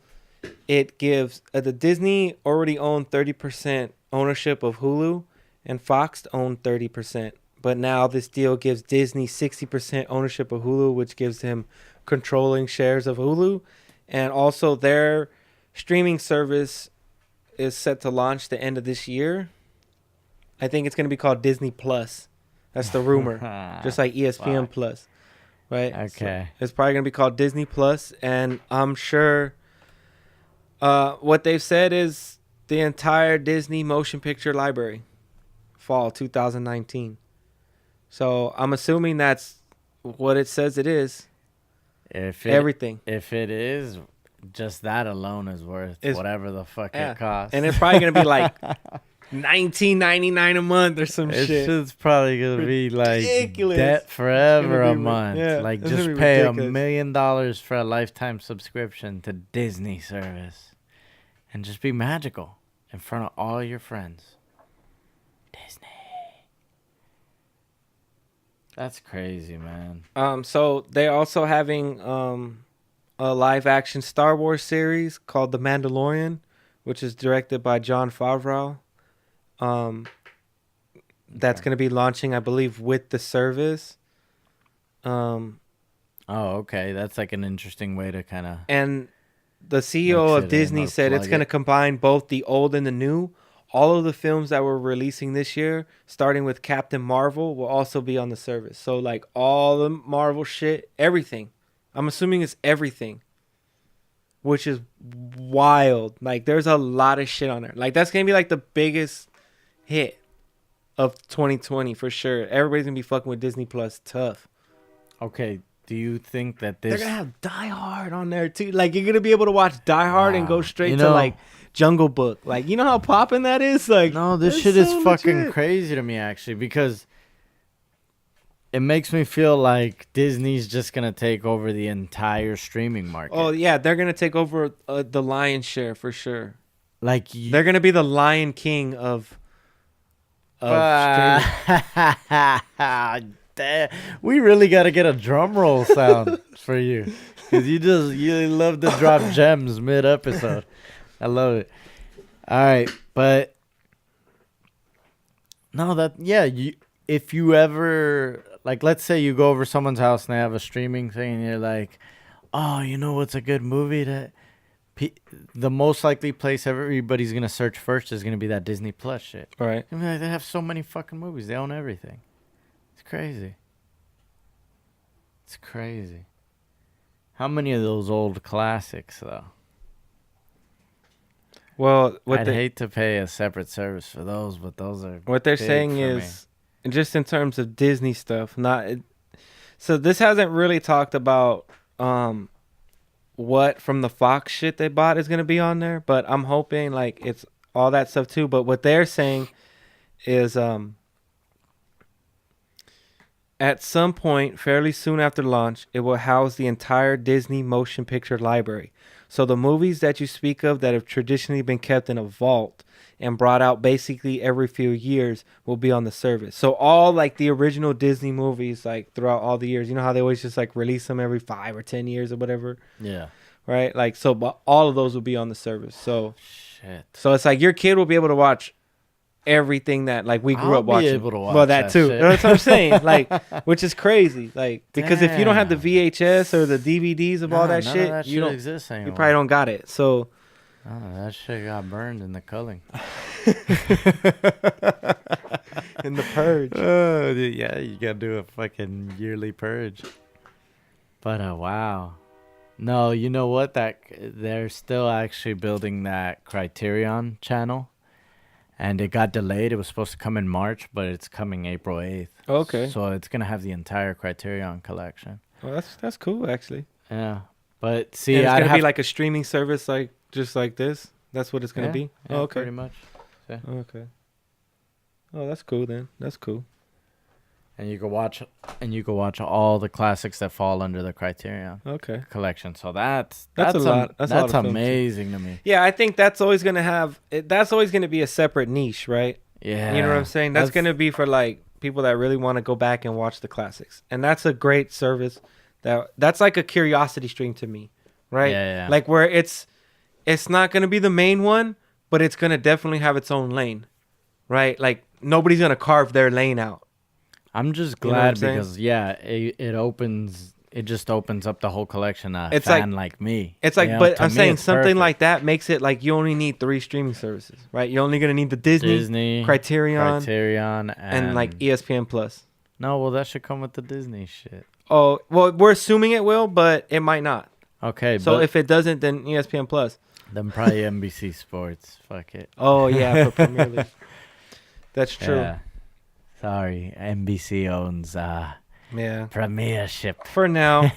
it gives the Disney already owned 30% ownership of Hulu, and Fox owned 30%. But now this deal gives Disney 60% ownership of Hulu, which gives him controlling shares of Hulu, and also their streaming service is set to launch the end of this year. I think it's going to be called Disney Plus. That's the rumor, just like ESPN Fuck. Plus, right? Okay. So it's probably going to be called Disney Plus, and I'm sure what they've said is the entire Disney motion picture library, fall 2019. So I'm assuming that's what it says it is. Everything. If it is, just that alone is worth whatever the fuck Yeah. it costs. And it's probably going to be like $19.99 a month or some It shit. shit's probably gonna be like Ridiculous. debt forever It's gonna a be month. yeah, Like it's gonna just be pay ridiculous. $1 million for a lifetime subscription to Disney service, and just be magical in front of all your friends. Disney. That's crazy, man. So they're also having a live action Star Wars series called The Mandalorian, which is directed by Jon Favreau. That's going to be launching, I believe, with the service. Oh, okay. That's like an interesting way to kind of. And the CEO Mix of it in Disney or said it's plug going to it. combine both the old and the new. All of the films that we're releasing this year, starting with Captain Marvel, will also be on the service. So, like, all the Marvel shit, everything. I'm assuming it's everything, which is wild. Like, there's a lot of shit on there. Like, that's going to be, like, the biggest hit of 2020 for sure. Everybody's going to be fucking with Disney Plus tough. Okay. Do you think that They're this? going to have Die Hard on there, too. Like, you're going to be able to watch Die Hard and go Wow. straight You to, know- like, Jungle Book. Like, you know how popping that is? Like, No, this that's shit is so fucking legit. crazy to me, actually, because it makes me feel like Disney's just gonna take over the entire streaming market. Oh, yeah. They're going to take over the lion's share for sure. Like They're going to be the Lion King of streaming. Damn, we really got to get a drum roll sound for you, because you love to drop gems mid episode. I love it. All right, but no, if you ever, like, let's say you go over someone's house and they have a streaming thing, and you're like, oh, you know what's a good movie that the most likely place everybody's gonna search first is gonna be that Disney Plus shit. Right. I mean, like, they have so many fucking movies. They own everything. It's crazy. It's crazy. How many of those old classics, though? Well, I'd hate to pay a separate service for those, but those are what they're big saying for is, just in terms of Disney stuff, so this hasn't really talked about what from the Fox shit they bought is going to be on there, but I'm hoping like it's all that stuff too. But what they're saying is at some point, fairly soon after launch, it will house the entire Disney motion picture library. So the movies that you speak of that have traditionally been kept in a vault and brought out basically every few years will be on the service. So all like the original Disney movies, like throughout all the years, you know how they always just like release them every 5 or 10 years or whatever, Yeah. right? Like so, but all of those will be on the service. So Shit. it's like your kid will be able to watch everything that like we grew I'll up watching. be able to watch well, that too. shit. That's what I'm saying. Like, which is crazy. Like, because if you don't have the Damn. VHS or the DVDs of all that none shit, of that you shit don't. exists anymore. You probably don't got it. So Oh, that shit got burned in the culling. in the purge. Oh, dude, yeah, you gotta do a fucking yearly purge. But wow. No, you know what? That they're still actually building that Criterion channel, and it got delayed. It was supposed to come in March, but it's coming April 8th. Okay. So it's gonna have the entire Criterion collection. Well, that's cool actually. Yeah, but see, And it's I'd gonna have be like a streaming service, like just like this. That's what it's gonna be. yeah, Oh, okay. pretty much. Okay. Oh, that's cool then. That's cool. And you can watch all the classics that fall under the Criterion Okay. collection. So that's That's a lot. That's a lot of film, too. amazing to me. Yeah, I think that's always gonna have. That's always gonna be a separate niche, right? Yeah, You know what I'm saying? That's going to be for like people that really want to go back and watch the classics. And that's a great service. That's like a curiosity stream to me, right? Yeah. Like where it's not going to be the main one, but it's going to definitely have its own lane, right? Like nobody's going to carve their lane out. I'm just You know what I'm glad saying? because it just opens up the whole collection to a It's fan like me. It's like, You know, but to I'm me, saying it's something perfect. like that makes it like you only need 3 streaming services, right? You're only going to need the Disney, Criterion, and like ESPN Plus. No, well, that should come with the Disney shit. Oh, well, we're assuming it will, but it might not. Okay, So but if it doesn't, then ESPN Plus. then probably NBC Sports. Fuck it. Oh yeah, for Premier League. That's true. Yeah. Sorry, NBC owns Yeah. Premiership. For now,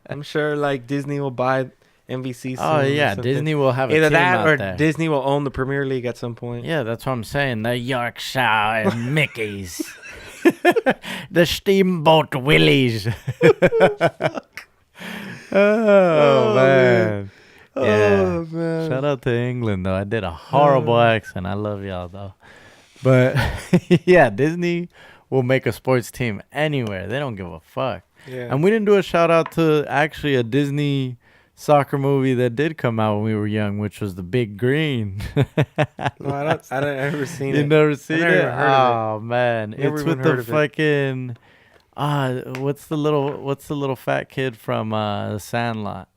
I'm sure like Disney will buy NBC. Soon Oh or yeah, something. Disney will have a Either team that out or there. Disney will own the Premier League at some point. Yeah, that's what I'm saying. The Yorkshire Mickeys. The Steamboat Willies. Oh, man. Yeah. Oh man. Shout out to England, though. I did a horrible accent. I love y'all, though. But, yeah, Disney will make a sports team anywhere. They don't give a fuck. Yeah. And we didn't do a shout out to actually a Disney soccer movie that did come out when we were young, which was The Big Green. No, I don't ever seen You it. never seen never it? even heard of Oh man, Never it's even with the heard of it. fucking what's the little fat kid from The Sandlot?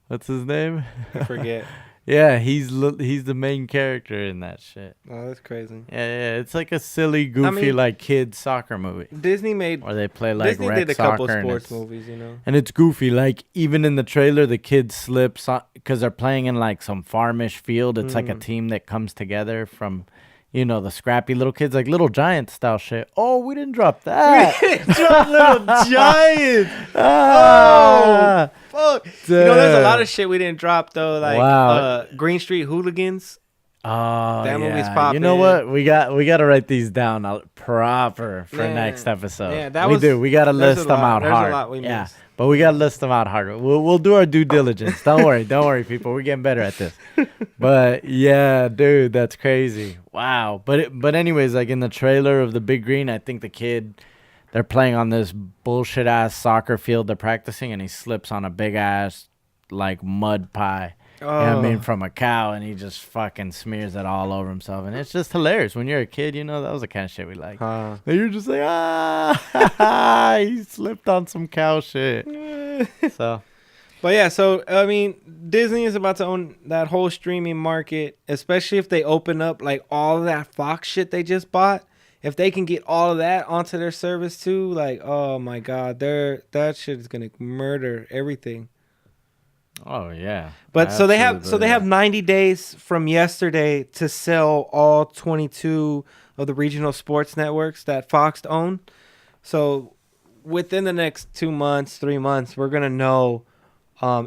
What's his name? I forget. Yeah, he's the main character in that shit. Oh, that's crazy. Yeah, it's like a silly, goofy mean- like kid soccer movie Disney made. where they play like Disney rec did a couple soccer and sports it's- movies, you know. and it's goofy. Like even in the trailer, the kid slips because they're playing in like some farmish field. It's like a team that comes together from, the scrappy little kids, like Little Giant style shit. Oh, we didn't drop that. Drop Little Giant. Ah, Fuck. You know, there's a lot of shit we didn't drop though. Like Wow. Green Street Hooligans. Oh, That movie's yeah. popping. You know what? We got to write these down proper for Yeah. next episode. Yeah, that we was- do. We got to there's list a them lot- out there's a hard. lot we Yeah, missed. but we got to list them out hard. We'll do our due diligence. Don't worry, people. We're getting better at this. But yeah, dude, that's crazy. Wow. But anyways, like in the trailer of The Big Green, I think the kid, they're playing on this bullshit ass soccer field they're practicing, and he slips on a big ass like mud pie. You know what I mean, from a cow, and he just fucking smears it all over himself, and it's just hilarious. When you're a kid, that was the kind of shit we like. And you're just like, he slipped on some cow shit. So, But yeah, so I mean, Disney is about to own that whole streaming market, especially if they open up like all of that Fox shit they just bought. If they can get all of that onto their service too, like, oh my God, that shit is gonna murder everything. oh yeah. But so they have Absolutely. 90 days from yesterday to sell all 22 of the regional sports networks that Fox own. So within the next 2 months, 3 months, we're gonna know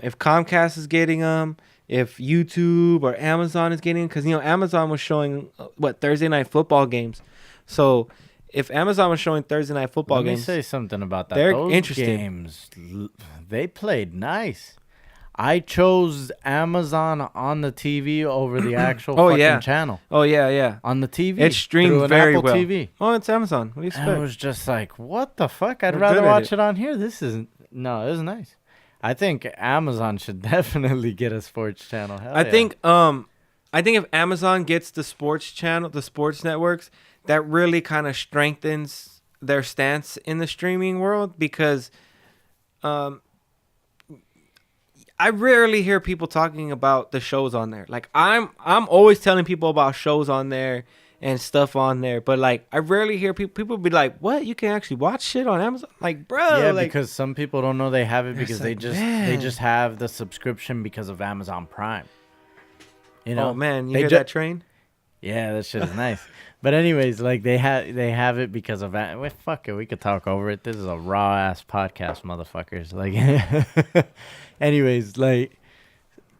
if Comcast is getting them, if YouTube or Amazon is getting, because Amazon was showing Thursday night football games. So if Amazon was showing Thursday night football Let me games, say something about that. they're Those interested. games, they played nice. I chose Amazon on the TV over the actual fucking channel. Oh yeah. On the TV. It streamed through an very Apple well. TV. Oh, it's Amazon. What do you And I expect? was just like, what the fuck? I'd They're rather good at watch it. it on here. This isn't. No, it was nice. I think Amazon should definitely get a sports channel. Hell I yeah. think if Amazon gets the sports channel, the sports networks, that really kind of strengthens their stance in the streaming world, because I rarely hear people talking about the shows on there. Like I'm always telling people about shows on there and stuff on there, but like I rarely hear people be like, "What? You can actually watch shit on Amazon?" Like, bro, Yeah, like, because some people don't know they have it because like, they just have the subscription because of Amazon Prime. You know, oh man, you they hear ju- that train? Yeah, that shit is nice. But anyways, like they have it because of that. Well, fuck it, we could talk over it. This is a raw ass podcast, motherfuckers. Like, anyways, like,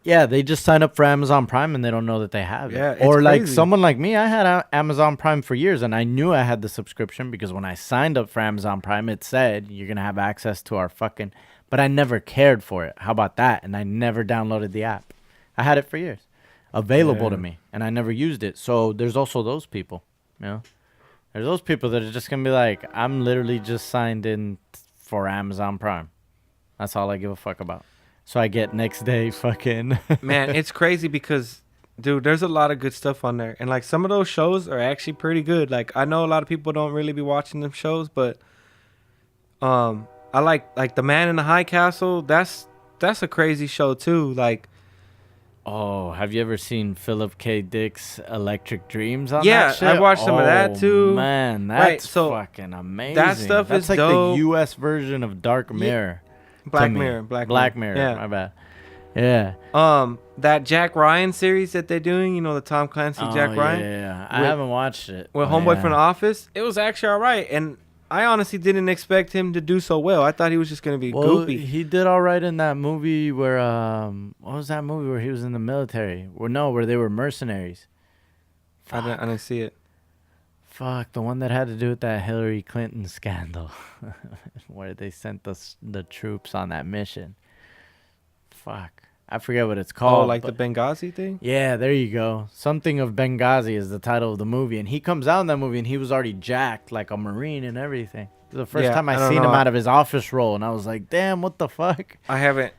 yeah, they just sign up for Amazon Prime and they don't know that they have it. Yeah, it's or like crazy. someone like me, I had Amazon Prime for years and I knew I had the subscription because when I signed up for Amazon Prime, it said you're gonna have access to our fucking. But I never cared for it. How about that? And I never downloaded the app. I had it for years, available to me, and I never used it. So there's also those people. You know, there's those people that are just gonna be like, I'm literally just signed in for Amazon Prime. That's all I give a fuck about. So I get next day fucking. Man, it's crazy because, dude, there's a lot of good stuff on there, and like some of those shows are actually pretty good. Like I know a lot of people don't really be watching them shows, but I like The Man in the High Castle. That's a crazy show too. Like, Oh, have you ever seen Philip K. Dick's Electric Dreams on Yeah, that shit? I watched some of that, too. Man, that's Right, so fucking amazing. that stuff that's is like dope. the U.S. version of Dark Mirror. Black to me. Mirror, Black Mirror. Yeah. My bad. Yeah. That Jack Ryan series that they're doing, the Tom Clancy Jack Ryan, Yeah. I With- haven't watched it. with Oh, Homeboy yeah. from The Office, it was actually all right. And I honestly didn't expect him to do so well. I thought he was just gonna be goopy. He did all right in that movie where what was that movie where he was in the military? Where they were mercenaries. I didn't see it. Fuck, the one that had to do with that Hillary Clinton scandal, where they sent the troops on that mission. Fuck, I forget what it's called. Oh, like the but- Benghazi thing? Yeah, there you go. Something of Benghazi is the title of the movie, and he comes out in that movie, and he was already jacked like a Marine and everything. It was the first Yeah, time I I don't seen know. him out of his office role, and I was like, damn, what the fuck? I haven't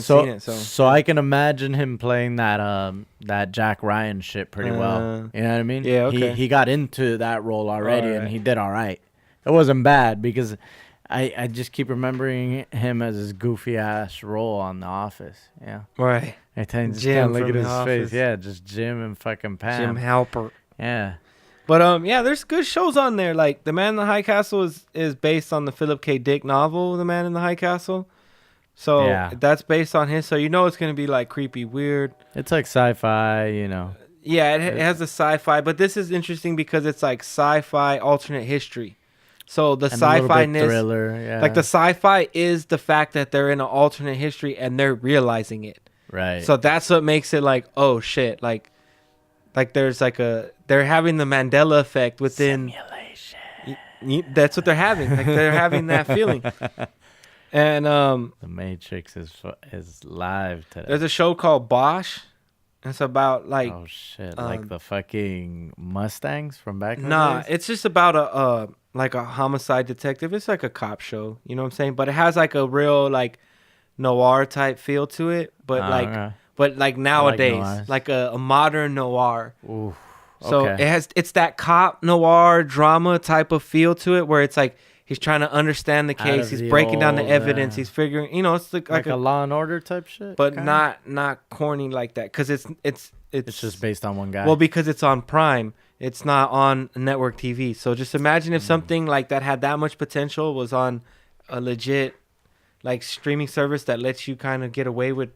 seen it. So I can imagine him playing that Jack Ryan shit pretty well. You know what I mean? yeah, okay. He got into that role already, and Alright. he did all right. It wasn't bad because I just keep remembering him as his goofy ass role on The Office. Yeah. right, I tell you, just Jim kind of look from at his The face. Office. Yeah, just Jim and fucking Pam. Jim Halpert. Yeah. But yeah, there's good shows on there. Like The Man in the High Castle is based on the Philip K. Dick novel, The Man in the High Castle. So Yeah. that's based on his. So it's gonna be like creepy, weird. It's like sci-fi, you know. Yeah, it has a sci-fi, but this is interesting because it's like sci-fi alternate history. So the And a little bit sci-fi-ness, thriller, yeah. like the sci-fi is the fact that they're in an alternate history and they're realizing it. right. So that's what makes it like, oh shit, like there's like they're having the Mandela effect within. Simulation. That's what they're having. Like they're having that feeling. And The Matrix is live today. there's a show called Bosch. It's about like Oh shit! Like the fucking Mustangs from back in the nah, days? it's just about a like a homicide detective. It's like a cop show, you know what I'm saying? But it has like a real like noir type feel to it, but like nowadays, noirs. like a modern noir. Ooh. So Okay. it's that cop noir drama type of feel to it, where it's like he's trying to understand the Out case, of he's the breaking down the old, evidence, he's figuring, it's like a Law and Order type shit, but kinda? not corny like that, because it's It's just based on one guy. well, because it's on Prime, it's not on network TV. So just imagine if something like that had that much potential was on a legit like streaming service that lets you kind of get away with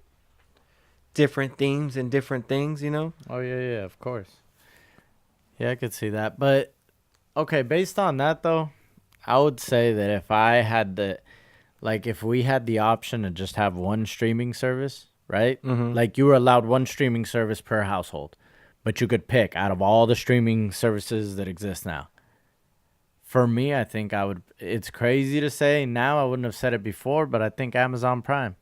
different themes and different things, Oh yeah, of course. Yeah, I could see that. But okay, based on that though, I would say that if we had the option to just have one streaming service, right? Mhm. Like you were allowed one streaming service per household, but you could pick out of all the streaming services that exist now. For me, I think I would. It's crazy to say now. I wouldn't have said it before, but I think Amazon Prime.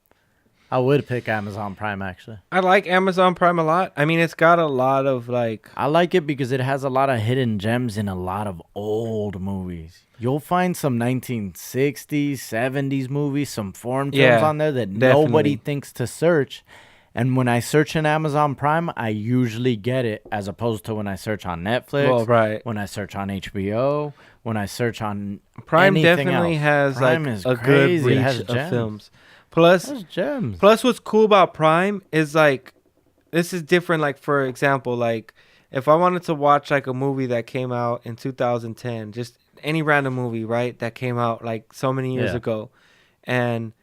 I would pick Amazon Prime actually. I like Amazon Prime a lot. I mean, it's got a lot of like. I like it because it has a lot of hidden gems in a lot of old movies. You'll find some 1960s, 70s movies, some foreign films Yeah, on there that definitely. nobody thinks to search. And when I search in Amazon Prime, I usually get it as opposed to when I search on Netflix, Well, right. when I search on HBO, when I search on Prime anything definitely else. has Prime like is a good crazy. It has reach of gems. films. Plus, It has gems. plus, what's cool about Prime is like, this is different. Like for example, like if I wanted to watch like a movie that came out in 2010, just any random movie, right, that came out like so many years Yeah. ago, and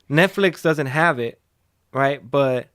Netflix doesn't have it, right, but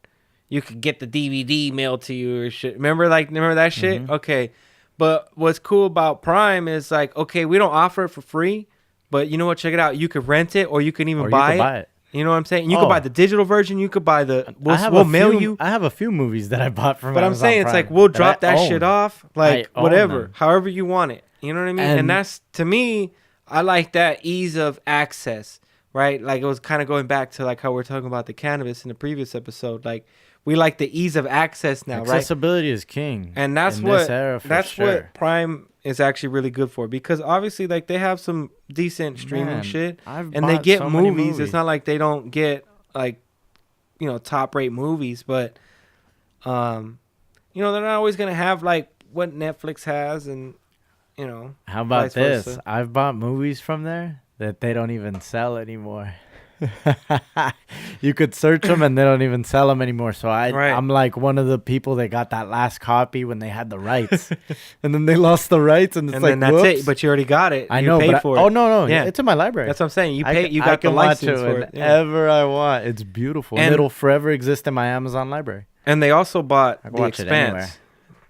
you could get the DVD mailed to you or shit. Remember that shit? Mhm. Okay. But what's cool about Prime is like, okay, we don't offer it for free, but you know what? Check it out. You could rent it or you can even Or you buy could it. buy it. You know what I'm saying? You could Oh. buy the digital version. You could buy the. I have We'll a mail few, you. I have a few movies that I bought from But I'm Amazon saying it's Prime like we'll that drop I that shit own. off, like I own whatever, them. however you want it. You know what I mean? And And- that's, to me, I like that ease of access, right? Like it was kind of going back to like how we're talking about the cannabis in the previous episode. Like we like the ease of access now, right? Accessibility is king. And that's in what this era for that's sure. what Prime is actually really good for, because obviously like they have some decent streaming Man, shit, I've and they bought get so many movies. It's not like they don't get like, you know, top rate movies, but you know, they're not always gonna have like what Netflix has, and you know, How about vice this? versa. I've bought movies from there that they don't even sell anymore. You could search them and they don't even sell them anymore. So Right. I'm like one of the people that got that last copy when they had the rights, and then they lost the rights, and it's and like, then that's whoops. it. But you already got it. I you know, paid but for it. oh no, Yeah. it's in my library. That's what I'm saying. You I pay. can- You I got the can watch license it for it. Yeah. whenever I want. It's beautiful, and And- it'll forever exist in my Amazon library. And they also bought I can The watch it anywhere. Expanse.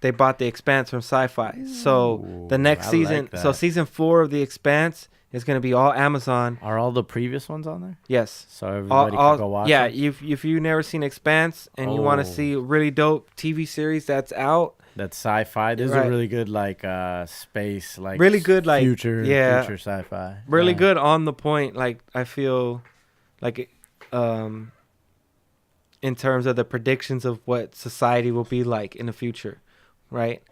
They bought The Expanse from Sci-Fi. So the Ooh, next I season, like so that. season 4 of The Expanse is going to be all Amazon. Are all the previous ones on there? Yes. So everybody can go watch yeah, them? if you've never seen Expanse and you want to Oh. see a really dope TV series that's out, That's sci-fi. This Right. is a really good, like, space, like, Really good, like, future yeah. sci-fi. really Yeah. good, on the point. Like I feel like in terms of the predictions of what society will be like in the future, right?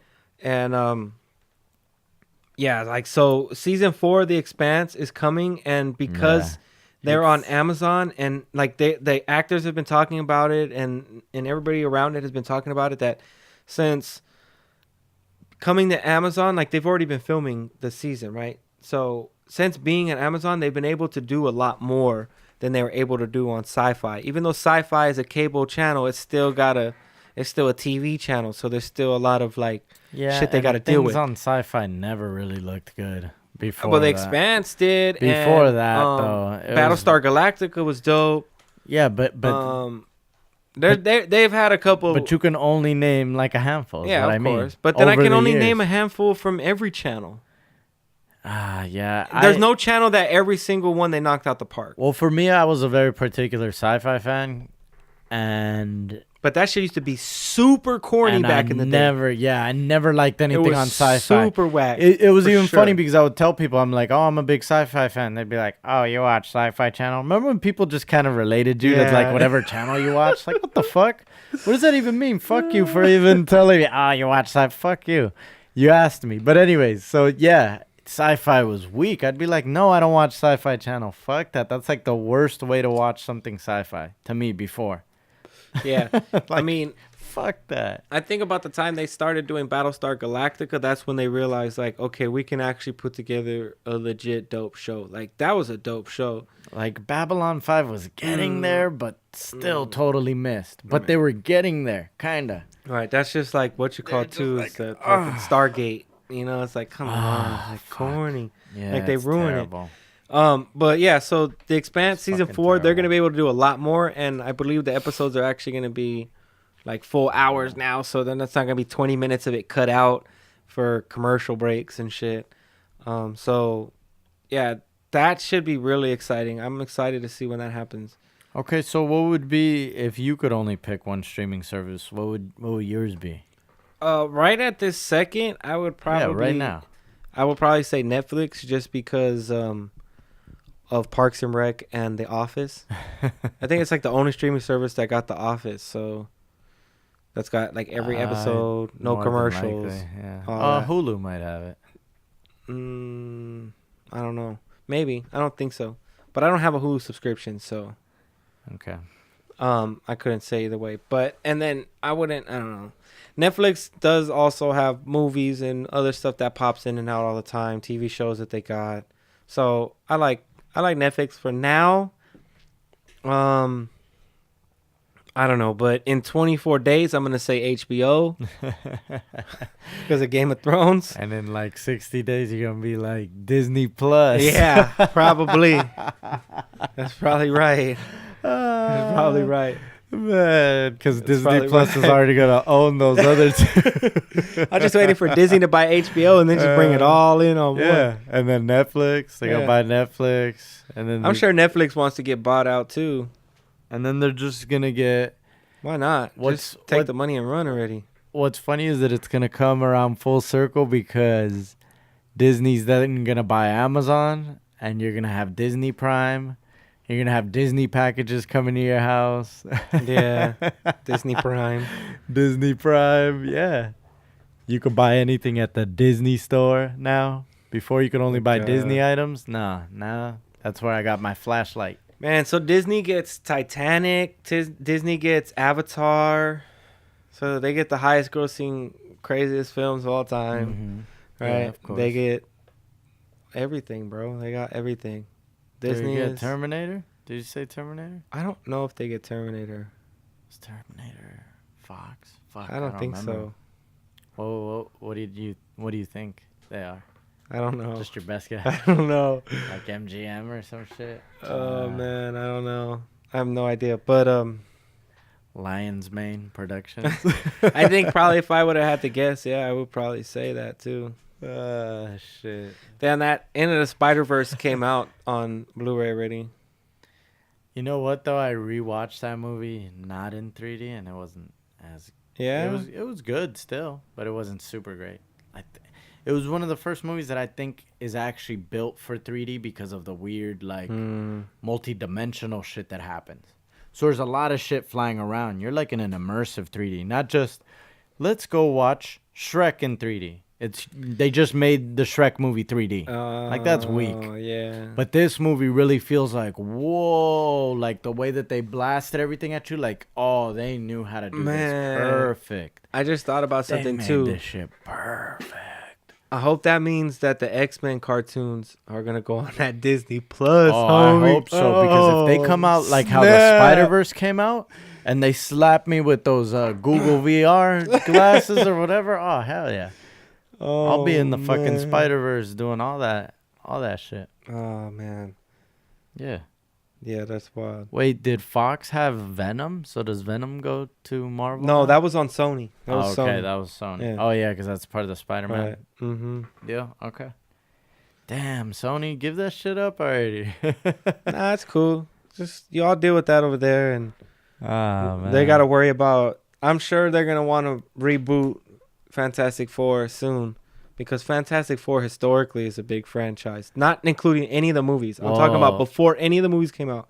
And yeah, like, so season 4 of The Expanse is coming, and because Yeah. they're on It's- Amazon, and like the actors have been talking about it, and everybody around it has been talking about it, that since coming to Amazon, like they've already been filming the season, right? So since being at Amazon, they've been able to do a lot more than they were able to do on Sci-Fi. Even though Sci-Fi is a cable channel, it's still a TV channel, so there's still a lot of like shit they and got to deal things with. on sci-fi never really looked good before. But The that. Expanse did. Before and, that, though, it Battlestar Galactica was dope. Yeah, but They've had a couple. but you can only name like a handful. Is yeah, what of I mean. course. But then I Over can the only years. name a handful from every channel. Yeah. There's no channel that every single one they knocked out the park. Well, for me, I was a very particular sci-fi fan, and But that shit used to be super corny and back I in the day. I never liked It anything was on sci-fi. super whack. It was for even sure. funny because I would tell people, I'm like, oh, I'm a big sci-fi fan. They'd be like, oh, you watch Sci-Fi Channel? Remember when people just kind of related you to Yeah. like whatever channel you watch? Like, what the fuck? What does that even mean? Fuck you for even telling me, oh, you watch sci-fi. Fuck you. You asked me. But anyways, so yeah, sci-fi was weak. I'd be like, no, I don't watch Sci-Fi Channel. Fuck that. That's like the worst way to watch something sci-fi to me before. Yeah. I mean, Fuck that. I think about the time they started doing Battlestar Galactica, that's when they realized, like, okay, we can actually put together a legit dope show. Like, that was a dope show. Like Babylon 5 was getting there, but still totally missed. But they were getting there, kinda. Right. That's just like what you call, just too, like, is the fucking Stargate. You know, it's like, come on, like, corny. Yeah, Like, they it's ruin terrible. it. But yeah, so The Expanse season fucking 4, they're terrible. gonna be able to do a lot more, and I believe the episodes are actually gonna be like full hours now. So then that's not gonna be 20 minutes of it cut out for commercial breaks and shit. So yeah, that should be really exciting. I'm excited to see when that happens. Okay, so what would be if you could only pick one streaming service? What would yours be? Right at this second, Yeah, right now. I would probably say Netflix just because of Parks and Rec and The Office. I think it's like the only streaming service that got The Office, so that's got like every episode, no More than commercials. likely, yeah. all that. Hulu might have it. I don't know. Maybe. I don't think so. But I don't have a Hulu subscription, so Okay. I couldn't say either way. But and then I don't know. Netflix does also have movies and other stuff that pops in and out all the time, TV shows that they got. So I like Netflix for now. I don't know, but in 24 days, I'm going to say HBO because of Game of Thrones. And in like 60 days, you're going to be like Disney Plus. Yeah, probably. That's probly right. That's probably right. Man, because Disney probably Plus is right. already going to own those other two. I'm just waiting for Disney to buy HBO and then just bring it all in on Yeah, one. and then Netflix. They Yeah. got to buy Netflix. And then I'm sure Netflix wants to get bought out too. And then they're just going to get... Why not? Just take the money and run already. What's funny is that it's going to come around full circle because Disney's then going to buy Amazon and you're going to have Disney Prime. You're going to have Disney packages coming to your house. Yeah. Disney Prime. Disney Prime, yeah. You can buy anything at the Disney store now. Before you could only buy God. Disney items. Nah. That's where I got my flashlight. Man, so Disney gets Titanic. Disney gets Avatar. So they get the highest grossing, craziest films of all time. Mm-hmm. Right? Yeah, of course. They get everything, bro. They got everything. Disney Did you get is... Terminator? Did you say Terminator? I don't know if they get Terminator. It's Terminator. Fox? Fuck, I don't think remember. so. Whoa, what do you think they are? I don't know. Just your best guess. I don't know. Like MGM or some shit? Oh, man. I don't know. I have no idea. But Lion's Mane Productions. I think probably if I would have had to guess, yeah, I would probably say that too. Shit. Then that Into the Spider-Verse came out on Blu-ray already. You know what though? I rewatched that movie not in 3D and it wasn't as Yeah? It was good still, but it wasn't super great. It was one of the first movies that I think is actually built for 3D because of the weird like multi-dimensional shit that happens. So there's a lot of shit flying around. You're like in an immersive 3D, not just let's go watch Shrek in 3D. They just made the Shrek movie 3D. Like that's weak. Oh, yeah. But this movie really feels like, whoa, like the way that they blasted everything at you, like, oh, they knew how to do Man. this perfect. I just thought about something They made too. this shit perfect. I hope that means that the X-Men cartoons are going to go on that Disney Plus. Oh, homie. I hope so, because if they come out like how the snap. Spider-Verse came out, and they slap me with those Google VR glasses or whatever, oh, hell yeah. I'll be in the fucking man. Spider-Verse doing all that shit. Oh, man. Yeah. Yeah, that's wild. Wait, did Fox have Venom? So does Venom go to Marvel? No, now? that was on Sony. That was okay, Sony. that was Sony. Yeah. Oh, yeah, because that's part of the Spider-Man Right. Mm-hmm. deal. Okay. Damn, Sony, give that shit up already. Nah, it's cool. Just y'all deal with that over there, and Man. they got to worry about. I'm sure they're gonna want to reboot Fantastic Four soon, because Fantastic Four historically is a big franchise, not including any of the movies. I'm talking about Whoa. before any of the movies came out.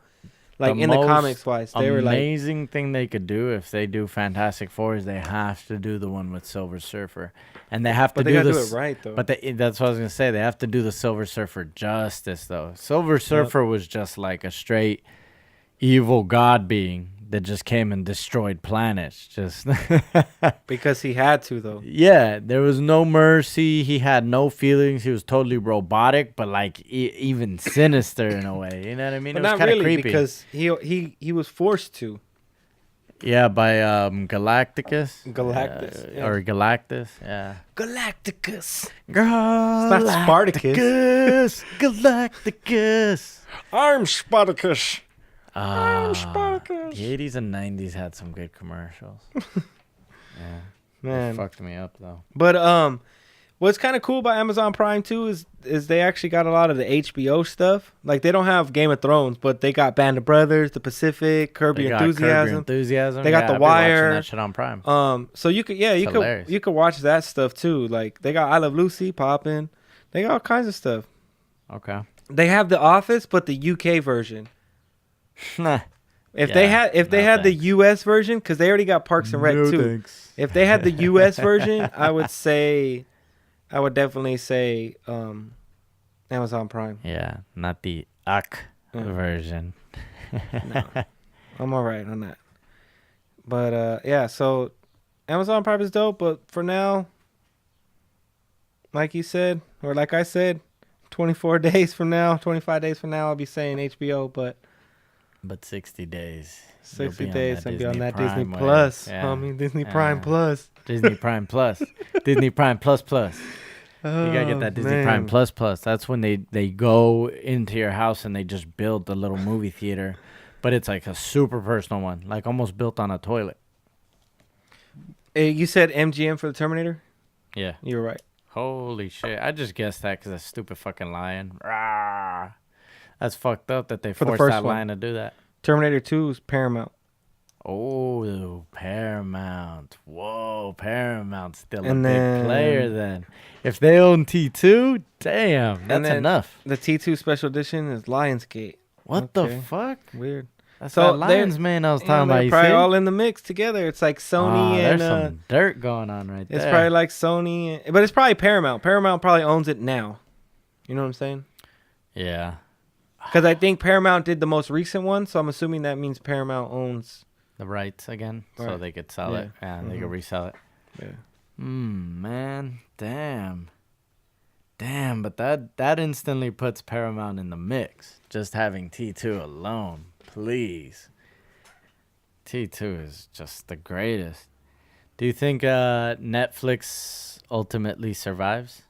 Like in the most comics wise, they were like, amazing thing they could do if they do Fantastic Four is they have to do the one with Silver Surfer, and they have to but they do gotta this. do it right though. But that's what I was gonna say. They have to do the Silver Surfer justice, though. Silver Surfer was just like a straight evil god being that just came and destroyed planets. Just because he had to though. yeah, there was no mercy. He had no feelings. He was totally robotic, but like even sinister in a way. You know what I mean? But It was not kind of really, creepy. because he was forced to. Yeah, by Galacticus. Galactus, yeah. Or Galactus, yeah. Galacticus. Galacticus. not Spartacus. Galacticus. I'm Spartacus. Ah, Spartacus. the 80s and 90s had some good commercials. Yeah. Man. It fucked me up, though. But What's kind of cool about Amazon Prime too is they actually got a lot of the HBO stuff. Like they don't have Game of Thrones, but they got Band of Brothers, The Pacific, Curb Your Enthusiasm. They got The I've been Wire. watching that shit on Prime. So you could watch that stuff too. Like they got I Love Lucy popping. They got all kinds of stuff. Okay. They have The Office, but the UK version. If they had the US version, because they already got Parks and Rec too. Thanks. If they had the US version, I would definitely say Amazon Prime. Yeah, not the UK version. No, I'm all right on that. But yeah, so Amazon Prime is dope. But for now, like you said, or like I said, 24 days from now, 25 days from now, I'll be saying HBO. But 60 days. 60 days, I'll be on that Prime Disney Plus. Yeah. Homie, Disney Prime Plus. Disney Prime Plus. Disney Prime Plus Plus. You gotta get that Disney Prime Plus Plus. That's when they go into your house and they just build the little movie theater, but it's like a super personal one, like almost built on a toilet. Hey, you said MGM for the Terminator? Yeah. You were right. Holy shit. I just guessed that because that stupid fucking lion. Rawr. That's fucked up that they forced that lion to do that. Terminator 2 is Paramount. Oh, Paramount. Whoa, Paramount's still a big player then. If they own T2, damn, that's enough. The T2 special edition is Lionsgate. What the fuck? Weird. That's so that Lions man I was talking about. They're probably all in the mix together. It's like Sony and... there's some dirt going on right there. It's probably like Sony, but it's probably Paramount. Paramount probably owns it now. You know what I'm saying? Yeah. Because I think Paramount did the most recent one, so I'm assuming that means Paramount owns... the rights again, so they could sell it. Yeah, they could resell it. Yeah. Man, damn, but that instantly puts Paramount in the mix. Just having T2 alone, please. T2 is just the greatest. Do you think Netflix ultimately survives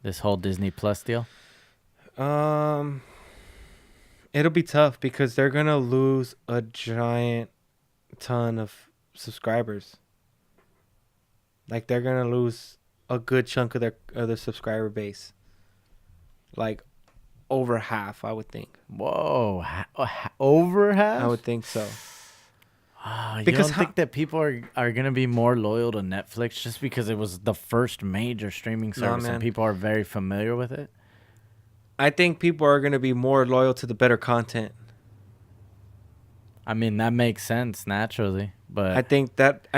this whole Disney Plus deal? It'll be tough because they're gonna lose a giant ton of subscribers. Like they're gonna lose a good chunk of their subscriber base. Like over half, I would think. Whoa, over half? I would think so. You don't think that people are gonna be more loyal to Netflix just because it was the first major streaming service and people are very familiar with it? I think people are gonna be more loyal to the better content. I mean, that makes sense naturally, but I think that,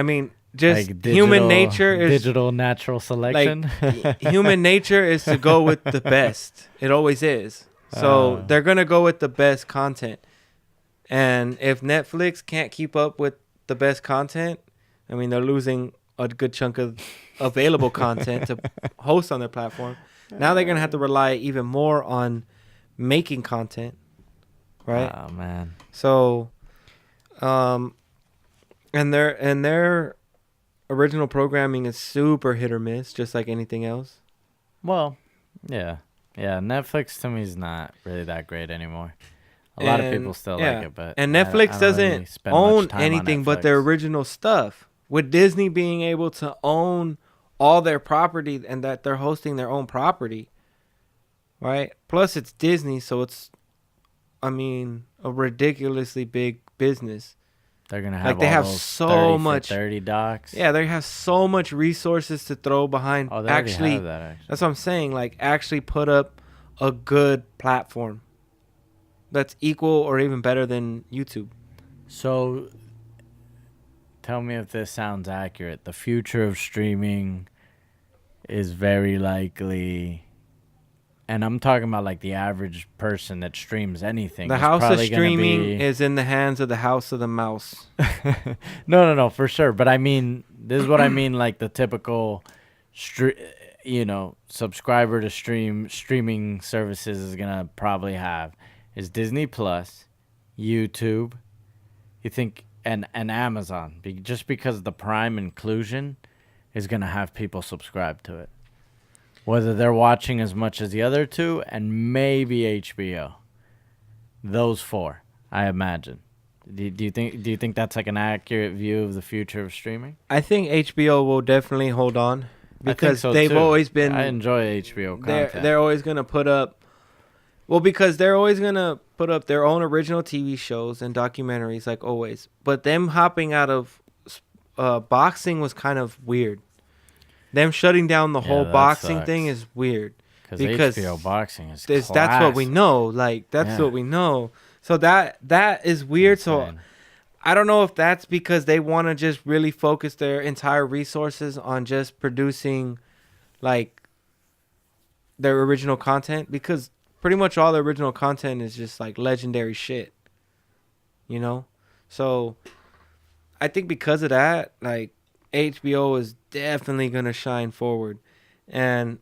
just like human nature is digital natural selection. Like, human nature is to go with the best. It always is. So they're going to go with the best content. And if Netflix can't keep up with the best content, they're losing a good chunk of available content to host on their platform. Now they're going to have to rely even more on making content. Right? Oh, man. So... and their original programming is super hit or miss, just like anything else. Well, yeah. Netflix to me is not really that great anymore. A lot of people still like it, but Netflix doesn't own anything but their original stuff. With Disney being able to own all their property and that they're hosting their own property, right? Plus, it's Disney, so it's, a ridiculously big business. They're gonna have they have so much 30 docs. Yeah, they have so much resources to throw behind. Oh, they actually have that. Actually, that's what I'm saying. Like, actually put up a good platform that's equal or even better than YouTube. So, tell me if this sounds accurate. The future of streaming is very likely. And I'm talking about like the average person that streams anything. The house of streaming is in the hands of the house of the mouse. No, for sure. But this is what I mean. Like the typical, subscriber to streaming services is gonna probably have is Disney Plus, YouTube. You think and Amazon, just because the Prime inclusion is gonna have people subscribe to it. Whether they're watching as much as the other two, and maybe HBO. Those four, I imagine. Do you think that's like an accurate view of the future of streaming? I think HBO will definitely hold on. because so they've too. always been. I enjoy HBO content. They're always gonna put up. Well, because they're always gonna put up their own original TV shows and documentaries, like always. But them hopping out of boxing was kind of weird. Them shutting down the whole that boxing sucks. thing is weird. Because HBO boxing is that's what we class. know. Like that's what we know. So that is weird. So Insane. I don't know if that's because they want to just really focus their entire resources on just producing like their original content, because pretty much all the original content is just like legendary shit. You know? So I think because of that, like HBO is definitely going to shine forward. And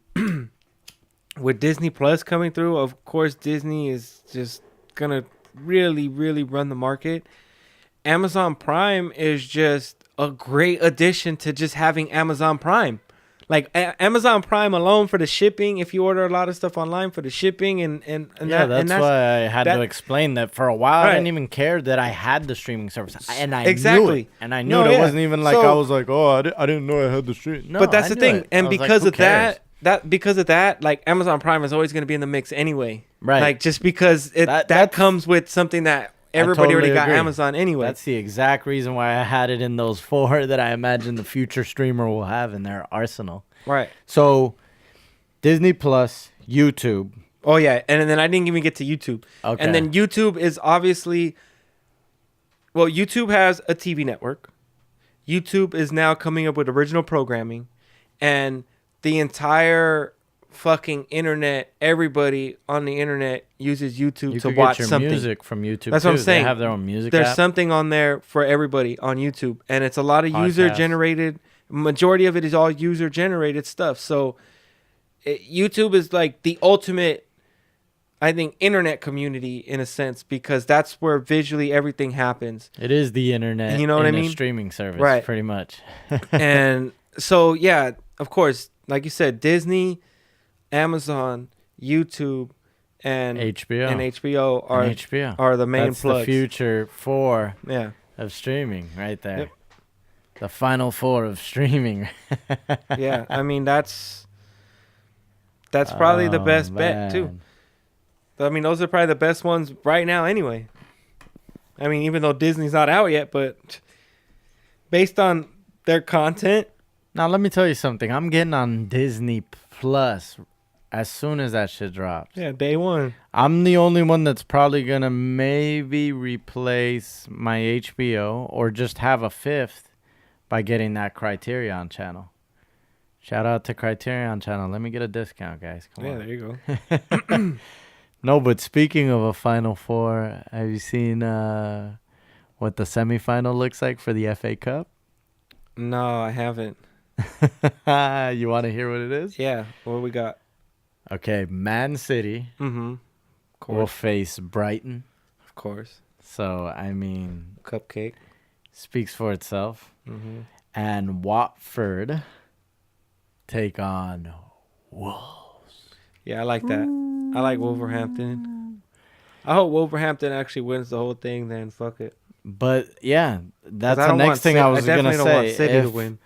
with Disney Plus coming through, of course Disney is just going to really, really run the market. Amazon Prime is just a great addition to just having Amazon Prime. Like Amazon Prime alone for the shipping, if you order a lot of stuff online for the shipping and that's why I had to explain that for a while. Right. I didn't even care that I had the streaming service, and I Exactly. knew it. And I knew it wasn't even like I was like, oh, I didn't know I had the stream. No, but that's I the knew thing, it. and I was because like, of that, like Amazon Prime is always going to be in the mix anyway. Right. Like just because that comes with something that everybody totally already got agree. Amazon anyway. That's the exact reason why I had it in those 4 that I imagine the future streamer will have in their arsenal. Right. So, Disney Plus, YouTube. Oh yeah, and then I didn't even get to YouTube. Okay. And then YouTube is obviously, well, YouTube has a TV network. YouTube is now coming up with original programming, and the entire fucking internet, everybody on the internet uses YouTube to watch get your something. music from YouTube. That's too. what I'm saying. They have their own music There's app. something on there for everybody on YouTube, and it's a lot of user generated. Majority of it is all user generated stuff. So YouTube is like the ultimate, I think, internet community in a sense, because that's where visually everything happens. It is the internet. You know what I in mean? A streaming service, Right. Pretty much. And so, yeah, of course, like you said, Disney, Amazon, YouTube, and HBO are the main That's plugs. the future 4 Yeah. of streaming right there. Yep. The final 4 of streaming. Yeah, I mean that's probably the best bet too. I mean, those are probably the best ones right now anyway. I mean, even though Disney's not out yet, but based on their content. Now, let me tell you something. I'm getting on Disney Plus as soon as that shit drops. Yeah, day one. I'm the only one that's probably going to maybe replace my HBO or just have a 5th by getting that Criterion channel. Shout out to Criterion channel. Let me get a discount, guys. Come on. There you go. No, but speaking of a Final 4, have you seen what the semifinal looks like for the FA Cup? No, I haven't. You want to hear what it is? Yeah, what we got? Okay, Man City will face Brighton. Of course. So, I mean, Cupcake speaks for itself. And Watford take on Wolves. Yeah, I like that. I like Wolverhampton. I hope Wolverhampton actually wins the whole thing. Then fuck it. But yeah, that's the next thing I was gonna don't want say. City to win.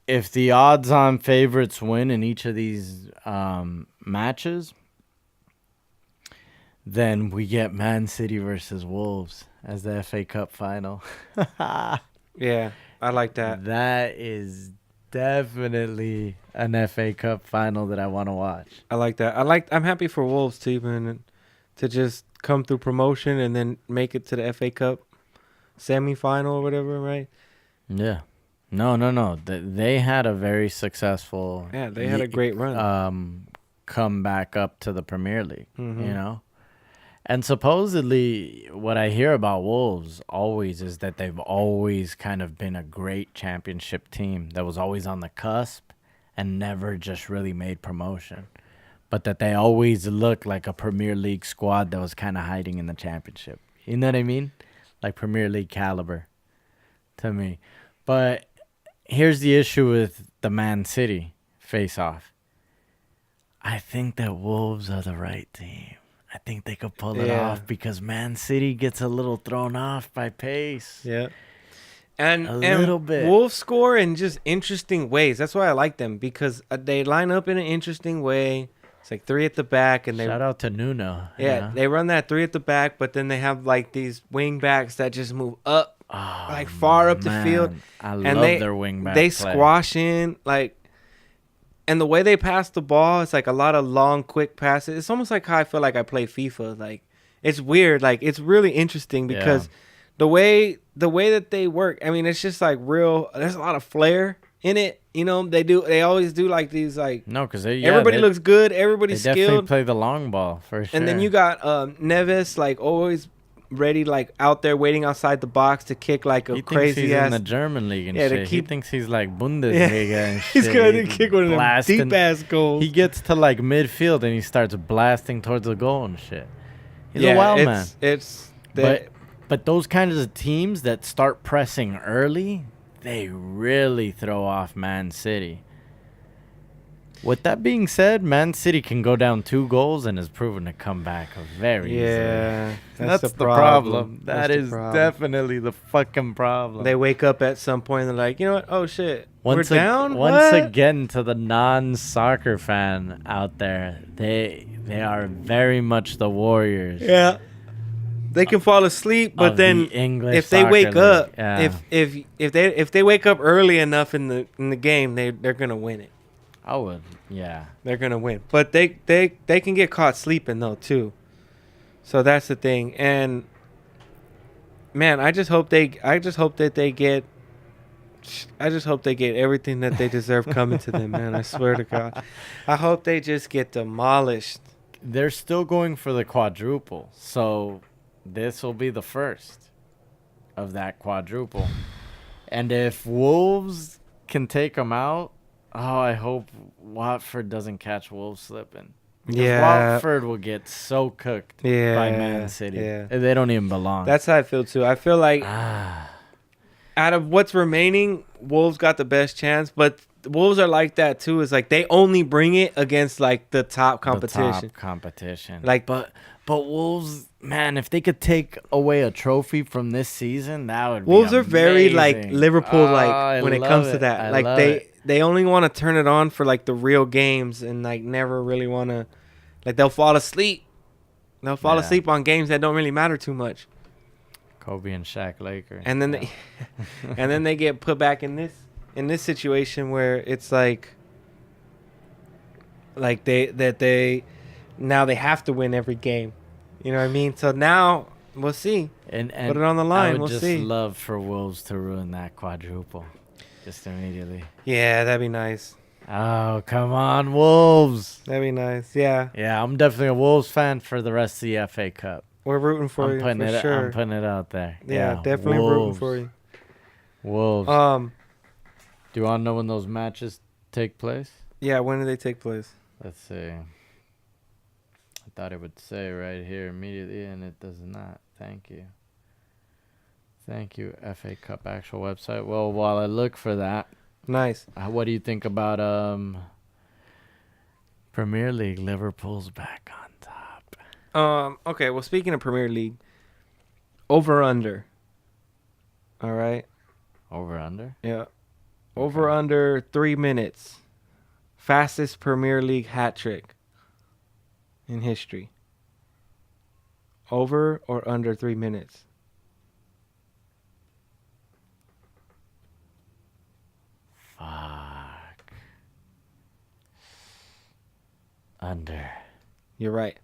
If the odds-on favorites win in each of these matches, then we get Man City versus Wolves as the FA Cup final. Yeah, I like that. That is definitely an FA Cup final that I want to watch. I like that. I'm happy for Wolves too, man, to just come through promotion and then make it to the FA Cup semi-final or whatever, right? Yeah. No. They had a very successful. Yeah, they had a great run. Come back up to the Premier League, you Mhm. know? And supposedly what I hear about Wolves always is that they've always kind of been a great championship team that was always on the cusp and never just really made promotion. But that they always looked like a Premier League squad that was kind of hiding in the championship. You know what I mean? Like Premier League caliber to me. But here's the issue with the Man City face-off. I think that Wolves are the right team. I think they could pull it off because Man City gets a little thrown off by pace. Yeah. And A little bit. Wolves score in just interesting ways. That's why I like them, because they line up in an interesting way. It's like 3 at the back, and Shout out to Nuno. yeah, they run that 3 at the back, but then they have like these wing backs that just move up, like far up the field. I And love their wing back They play. squash in, like, and the way they pass the ball, it's like a lot of long, quick passes. It's almost like how I feel like I play FIFA. Like, it's weird. Like, it's really interesting because the way that they work, I mean, it's just like real. There's a lot of flair in it. You know, they always do like these, like, No, because everybody looks good. Everybody's they definitely skilled. play the long ball for sure. And then you got Neves, like, always ready, like, out there waiting outside the box to kick like a he thinks crazy he's ass. in the German league and Yeah, to shit. He keep- thinks he's like Bundesliga and shit. He's gonna kick one of them blasting- deep ass goals. He gets to like midfield and he starts blasting towards the goal and shit. He's a wild man. But those kinds of teams that start pressing early, they really throw off Man City. With that being said, Man City can go down 2 goals and has proven to come back very easily. Yeah, That's the problem. That is definitely the fucking problem. They wake up at some point and they're like, you know what? Oh shit, we're down. Once What? again, to the non-soccer fan out there, they are very much the Warriors. Yeah, they can fall asleep, but of then the English if they soccer wake league. up, Yeah. if they wake up early enough in the game, they're gonna win it. I would, yeah. They're gonna win, but they can get caught sleeping though too. So that's the thing, and man, I just hope they get everything that they deserve coming to them, man. I swear to God, I hope they just get demolished. They're still going for the quadruple, so this will be the first of that quadruple. And if Wolves can take them out, oh, I hope Watford doesn't catch Wolves slipping. Because Yeah. Watford will get so cooked by Yeah, Man City. yeah. They don't even belong. That's how I feel too. I feel like Ah, out of what's remaining, Wolves got the best chance, but Wolves are like that too. It's like they only bring it against like the top competition. The top competition. Like, but Wolves, man, if they could take away a trophy from this season, that would Wolves be are very like amazing. Liverpool Oh, like I when it love comes to it. that. I Like love they it. they only want to turn it on for like the real games and like never really want to, like, they'll fall asleep. They'll fall Yeah. asleep on games that don't really matter too much. Kobe and Shaq Laker. And then they and then they get put back in this situation where it's like they now they have to win every game. You know what I mean? So now we'll see. and Put it on the line. I would We'll just see. love for Wolves to ruin that quadruple, just immediately. Yeah, that'd be nice. Oh, come on, Wolves! That'd be nice. Yeah, Yeah, I'm definitely a Wolves fan for the rest of the FA Cup. we're rooting for you for sure. I'm putting it out there. Yeah, definitely rooting Wolves. for you. Wolves. Do you want to know when those matches take place? Yeah, when do they take place? Let's see. I thought it would say right here immediately, and it does not. Thank you. Thank you, FA Cup actual website. Well, while I look for that, Nice. what do you think about Premier League? Liverpool's back on top. Okay, well, speaking of Premier League, over under. All right. Over under? Yeah. Over under 3 minutes. Fastest Premier League hat trick in history. Over or under 3 minutes? Fuck. Under. You're right.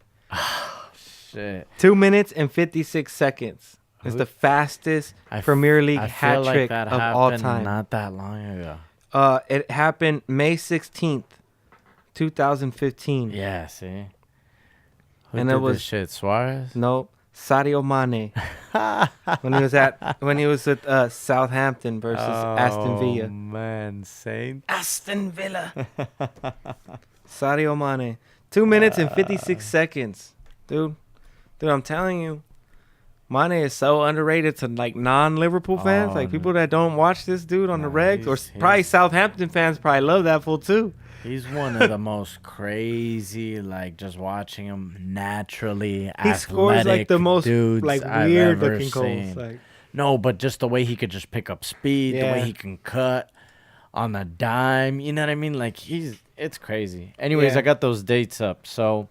Shit. 2 minutes and 56 seconds. It's the fastest Premier League I hat feel like trick that of all happened time. not that long ago. It happened May 16th, 2015. Yeah, see? Who And did it was- this shit? Suarez? No, Sadio Mane. when he was at Southampton versus Aston Villa. Oh, man. Saint. Aston Villa. Sadio Mane. 2 minutes and 56 seconds. Dude, I'm telling you. Mane is so underrated to like non-Liverpool fans. Oh, Like people that don't watch this dude on the Nah, regs. Or he's- probably Southampton fans probably love that fool too. He's one of the most crazy, like, just watching him naturally He scores like the most dudes like I've weird ever looking goals. seen. Like, No, but just the way he could just pick up speed, the way Yeah. he can cut on a dime. You know what I mean? Like it's crazy. Anyways, Yeah. I got those dates up. So,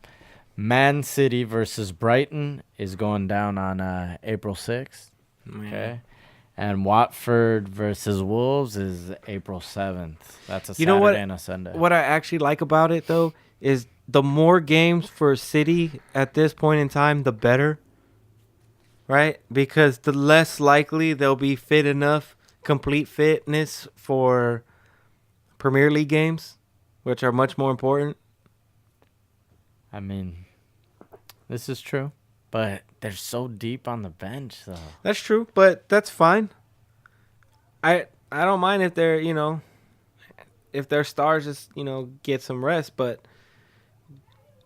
Man City versus Brighton is going down on April 6th. Okay. And Watford versus Wolves is April 7th. That's a You know what? Saturday and a Sunday. What I actually like about it though is the more games for City at this point in time, the better. Right? Because the less likely they'll be fit enough, complete fitness for Premier League games, which are much more important. I mean, this is true, but they're so deep on the bench, though. That's true, but that's fine. I don't mind if they're, if their stars just, get some rest, but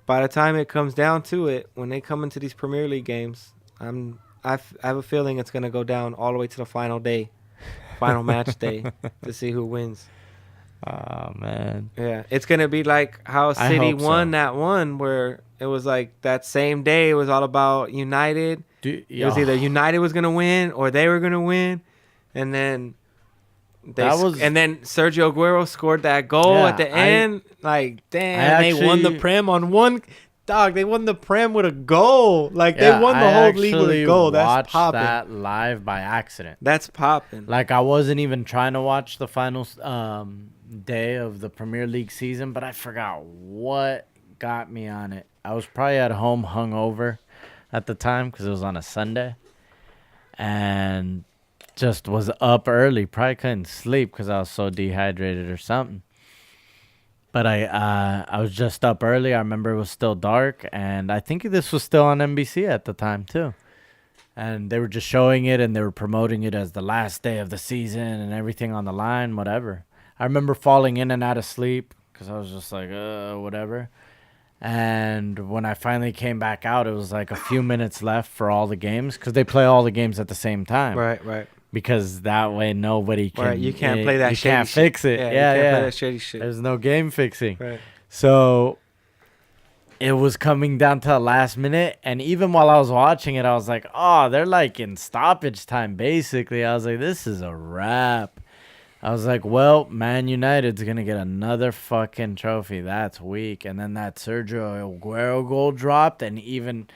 by the time it comes down to it, when they come into these Premier League games, I have a feeling it's going to go down all the way to the final match day to see who wins. Oh, man. Yeah, it's going to be like how City hope won so. that one where it was like that same day it was all about United. It was either United was going to win or they were going to win. And then and then Sergio Aguero scored that goal at the end. Like, damn, they won the Prem on one. Dog, they won the Prem with a goal. Like, they won the whole league with a goal. That's popping. I watched that live by accident. That's popping. Like, I wasn't even trying to watch the final day of the Premier League season, but I forgot what got me on it. I was probably at home hungover at the time because it was on a Sunday. And just was up early. Probably couldn't sleep because I was so dehydrated or something. But I was just up early. I remember it was still dark, and I think this was still on NBC at the time too. And they were just showing it, and they were promoting it as the last day of the season and everything on the line, whatever. I remember falling in and out of sleep because I was just like, whatever. And when I finally came back out, it was like a few minutes left for all the games because they play all the games at the same time. Right. Because that way nobody can. Right, you can't play that. You can't fix it. Yeah, you can't yeah. play that shitty shit. There's no game fixing. Right. So it was coming down to the last minute, and even while I was watching it, I was like, "Oh, they're like in stoppage time." Basically, I was like, "This is a wrap." I was like, "Well, Man United's gonna get another fucking trophy. That's weak." And then that Sergio Aguero goal dropped, and even.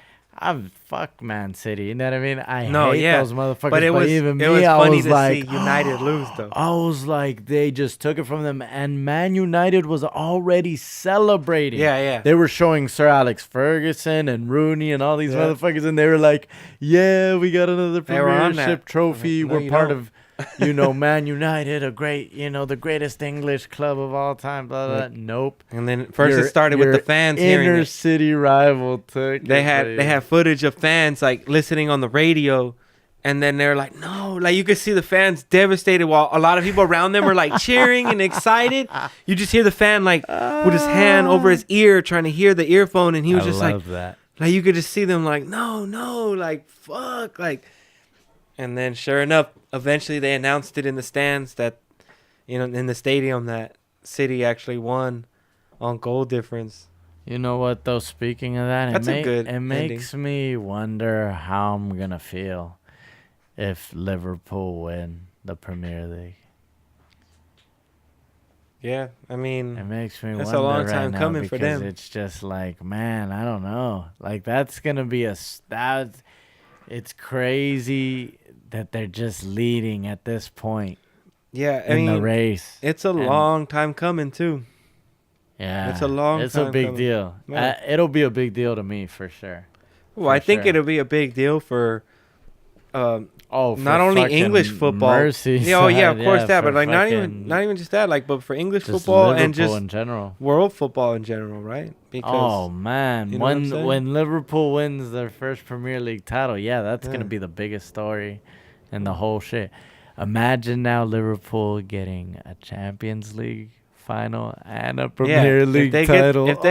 Fuck Man City, you know what I mean? I hate those motherfuckers, but even me, was I funny was to like, see United lose, though. I was like, they just took it from them, and Man United was already celebrating. Yeah. They were showing Sir Alex Ferguson and Rooney and all these motherfuckers, and they were like, yeah, we got another Premiership trophy. No, we're part of... Man United, a great, the greatest English club of all time, blah, blah, blah. Nope. And then first it started with the fans hearing inner it. city rival took They had footage of fans, like, listening on the radio, and then they're like, no. Like, you could see the fans devastated while a lot of people around them were, like, cheering and excited. You just hear the fan, like, with his hand over his ear trying to hear the earphone, and he was just like, that. Like, you could just see them, like, no, like, fuck, like... And then, sure enough, eventually they announced it in the stands that, in the stadium that City actually won on goal difference. You know what, though? Speaking of that, it makes me wonder how I'm going to feel if Liverpool win the Premier League. Yeah, I mean... It makes me that's wonder a long right time now coming for them. It's just like, man, I don't know. Like, that's going to be it's crazy that they're just leading at this point. Yeah, in the race. It's a long time coming too. Yeah, it's a long. It's a big deal. Yeah. It'll be a big deal to me for sure. Well, I think it'll be a big deal for. For not only English football. Mercy of course that, but like not even just that, like, but for English football Liverpool and just in general, world football in general, right? Because man, when Liverpool wins their first Premier League title, that's gonna be the biggest story in the whole shit. Imagine now Liverpool getting a Champions League final and a Premier League title. If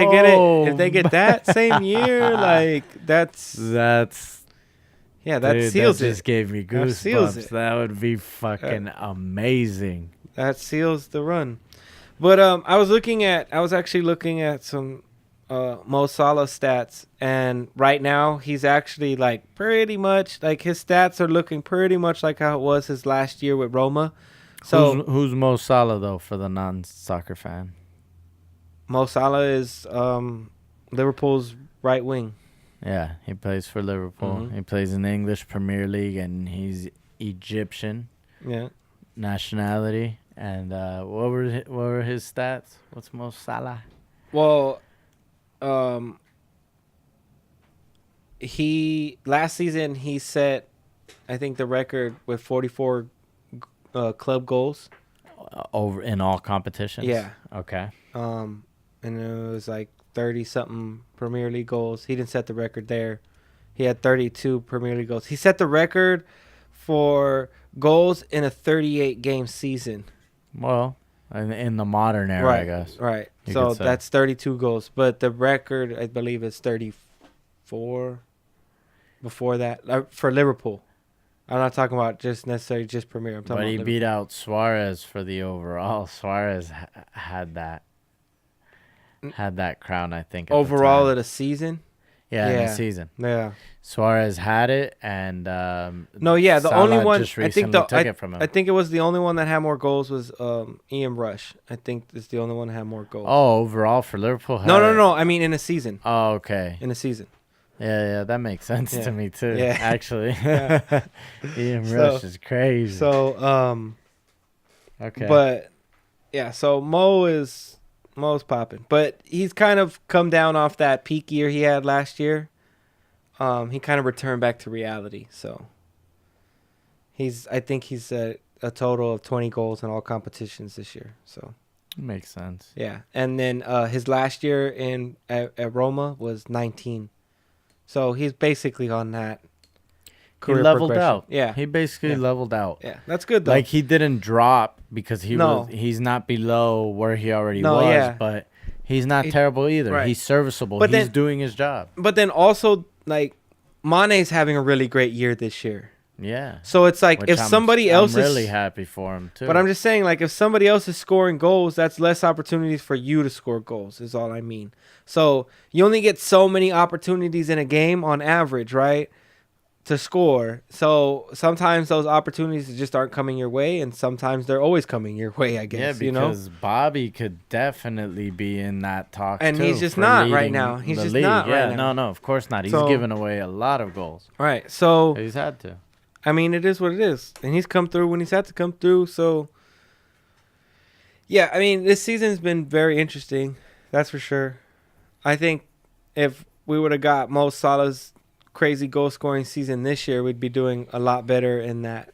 they get that same year, like that's that seals that it. Just gave me goosebumps. That would be fucking amazing. That seals the run. But I was actually looking at some Mo Salah stats, and right now he's actually like pretty much like his stats are looking pretty much like how it was his last year with Roma. So Who's Mo Salah though for the non-soccer fan? Mo Salah is Liverpool's right wing. Yeah, he plays for Liverpool. Mhm. He plays in the English Premier League, and he's Egyptian Yeah. nationality. And what were his stats? What's Mo Salah? Well, he last season he set, I think, the record with 44 club goals. Over in all competitions? Yeah. Okay. And it was like 30 something Premier League goals. He didn't set the record there. He had 32 Premier League goals. He set the record for goals in a 38 game season. Well, in the modern era, Right. I guess. Right. You So could say. that's 32 goals. But the record, I believe, is 34 before that for Liverpool. I'm not talking about just necessarily just Premier. I'm talking But about he Liverpool. beat out Suarez for the overall. Suarez had that crown, I think. At Overall the of time. the season. Yeah, in the yeah. season. Yeah. Suarez had it, and No, yeah, the Salah only one just I recently think took it from him. I think it was the only one that had more goals was Ian Rush. I think it's the only one that had more goals. Oh, overall for Liverpool? No. I mean in a season. Oh, okay. In a season. Yeah, that makes sense Yeah. to me too. Yeah. Actually, Yeah. Ian Rush is crazy. So okay, but yeah, so Mo's popping, but he's kind of come down off that peak year he had last year. He kind of returned back to reality. So I think he's a total of 20 goals in all competitions this year. So makes sense. yeah, and then his last year at Roma was 19. So he's basically on that He career leveled progression. out. Yeah, He basically Yeah. leveled out. yeah, that's good though. Like he didn't drop because No. he's not below where he already No, was, yeah. but he's not terrible either. right. He's serviceable. But He's then- doing his job. But then also like Mane's having a really great year this year. Yeah. So it's like Which if somebody else I'm is really happy for him too. But I'm just saying, like, if somebody else is scoring goals, that's less opportunities for you to score goals, is all I mean. So you only get so many opportunities in a game on average, right, to score. So sometimes those opportunities just aren't coming your way, and sometimes they're always coming your way, I guess, yeah, because Bobby could definitely be in that talk And too he's just for not right leading now. He's the just league. not right Yeah, now. no, of course not. He's So- given away a lot of goals. Right. So, He's had to. I mean, it is what it is. And he's come through when he's had to come through. So, yeah, I mean, this season's been very interesting. That's for sure. I think if we would have got Mo Salah's crazy goal scoring season this year, we'd be doing a lot better in that,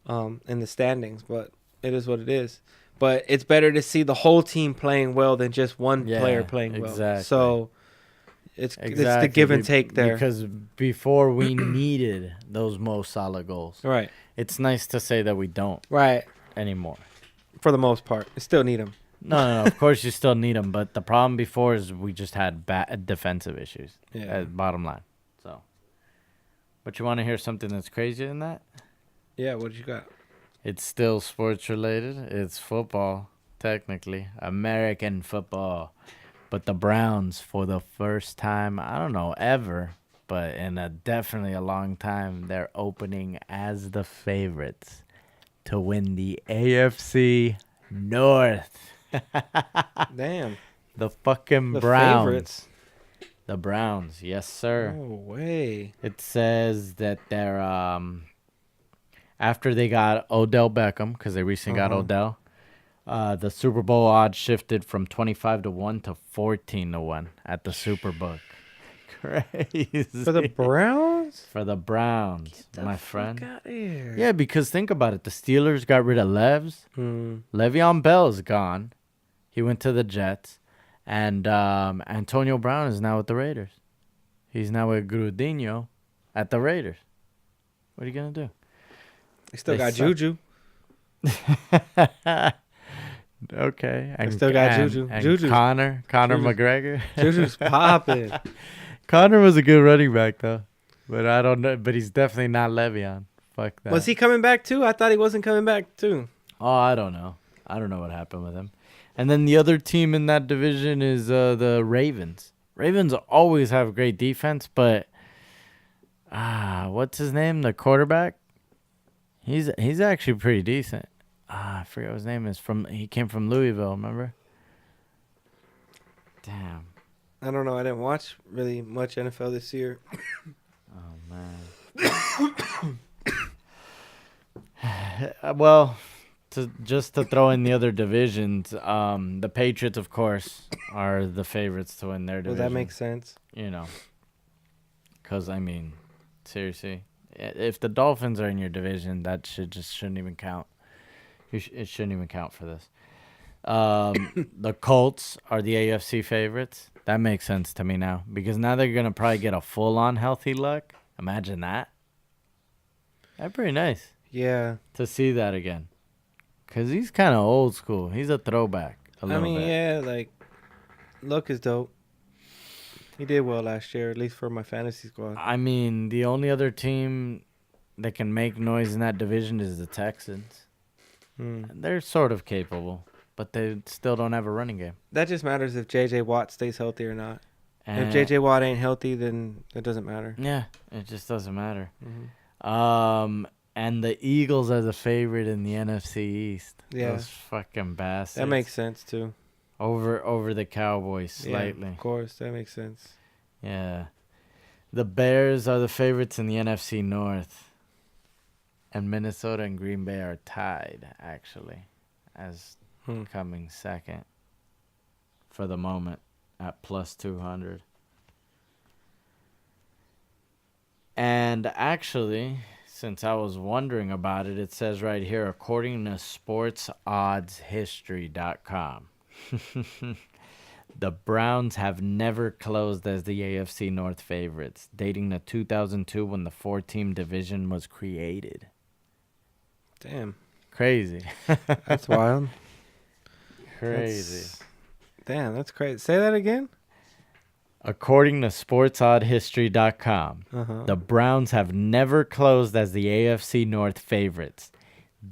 in the standings. But it is what it is. But it's better to see the whole team playing well than just one Yeah, player playing well. exactly. So it's the give and take there. Because before we needed those Mo Salah goals. Right. It's nice to say that we don't Right. anymore. For the most part, you still need them. No. Of course, you still need them, but the problem before is we just had bad defensive issues. Yeah. Bottom line. So, but you want to hear something that's crazier than that? Yeah. What you got? It's still sports related. It's football, technically, American football. But the Browns, for the first time, I don't know ever, but in definitely a long time, they're opening as the favorites to win the AFC North. Damn. The fucking The Browns. favorites. The Browns, yes, sir. No way. It says that they're after they got Odell Beckham, because they recently got Odell. The Super Bowl odds shifted from 25-1 to 14-1 at the Superbook. Crazy. For the Browns? For the Browns, Get the my fuck friend. out here. Yeah, because think about it. The Steelers got rid of Levs. Le'Veon Bell is gone. He went to the Jets. And Antonio Brown is now with the Raiders. He's now with Grudinho at the Raiders. What are you going to do? They still They got suck. Juju. Okay. And, still got and, Juju. And Juju's- Conor Juju. McGregor. Juju's popping. Conor was a good running back, though. But I don't know. But he's definitely not Le'Veon. Fuck that. Was he coming back too? I thought he wasn't coming back too. Oh, I don't know. I don't know what happened with him. And then the other team in that division is the Ravens. Ravens always have great defense, but what's his name? The quarterback? He's actually pretty decent. I forget what his name is. He came from Louisville, remember? Damn. I don't know. I didn't watch really much NFL this year. Oh man. Well, to throw in the other divisions, the Patriots, of course, are the favorites to win their Well, division. that makes sense. You know, because I mean, seriously, if the Dolphins are in your division, that shouldn't even count. It shouldn't even count for this. The Colts are the AFC favorites. That makes sense to me now because now they're gonna probably get a full-on healthy Luck. Imagine that. That's pretty nice. Yeah. To see that again. Because he's kind of old school. He's a throwback a little bit. Yeah, like, Luck is dope. He did well last year, at least for my fantasy squad. I mean, the only other team that can make noise in that division is the Texans. They're sort of capable, but they still don't have a running game. That just matters if J.J. Watt stays healthy or not. And If J.J. Watt ain't healthy, then it doesn't matter. yeah, it just doesn't matter. And the Eagles are the favorite in the NFC East. Yeah. Those fucking bastards. That makes sense, too. Over the Cowboys slightly. Yeah, of course. That makes sense. Yeah. The Bears are the favorites in the NFC North. And Minnesota and Green Bay are tied, actually, as coming second for the moment at plus 200. And actually, since I was wondering about it, it says right here, according to sportsoddshistory.com, the Browns have never closed as the AFC North favorites, dating to 2002 when the 4-team division was created. Damn. Crazy. That's wild. Crazy. Damn, that's crazy. Say that again? According to sportsoddshistory.com, the Browns have never closed as the AFC North favorites,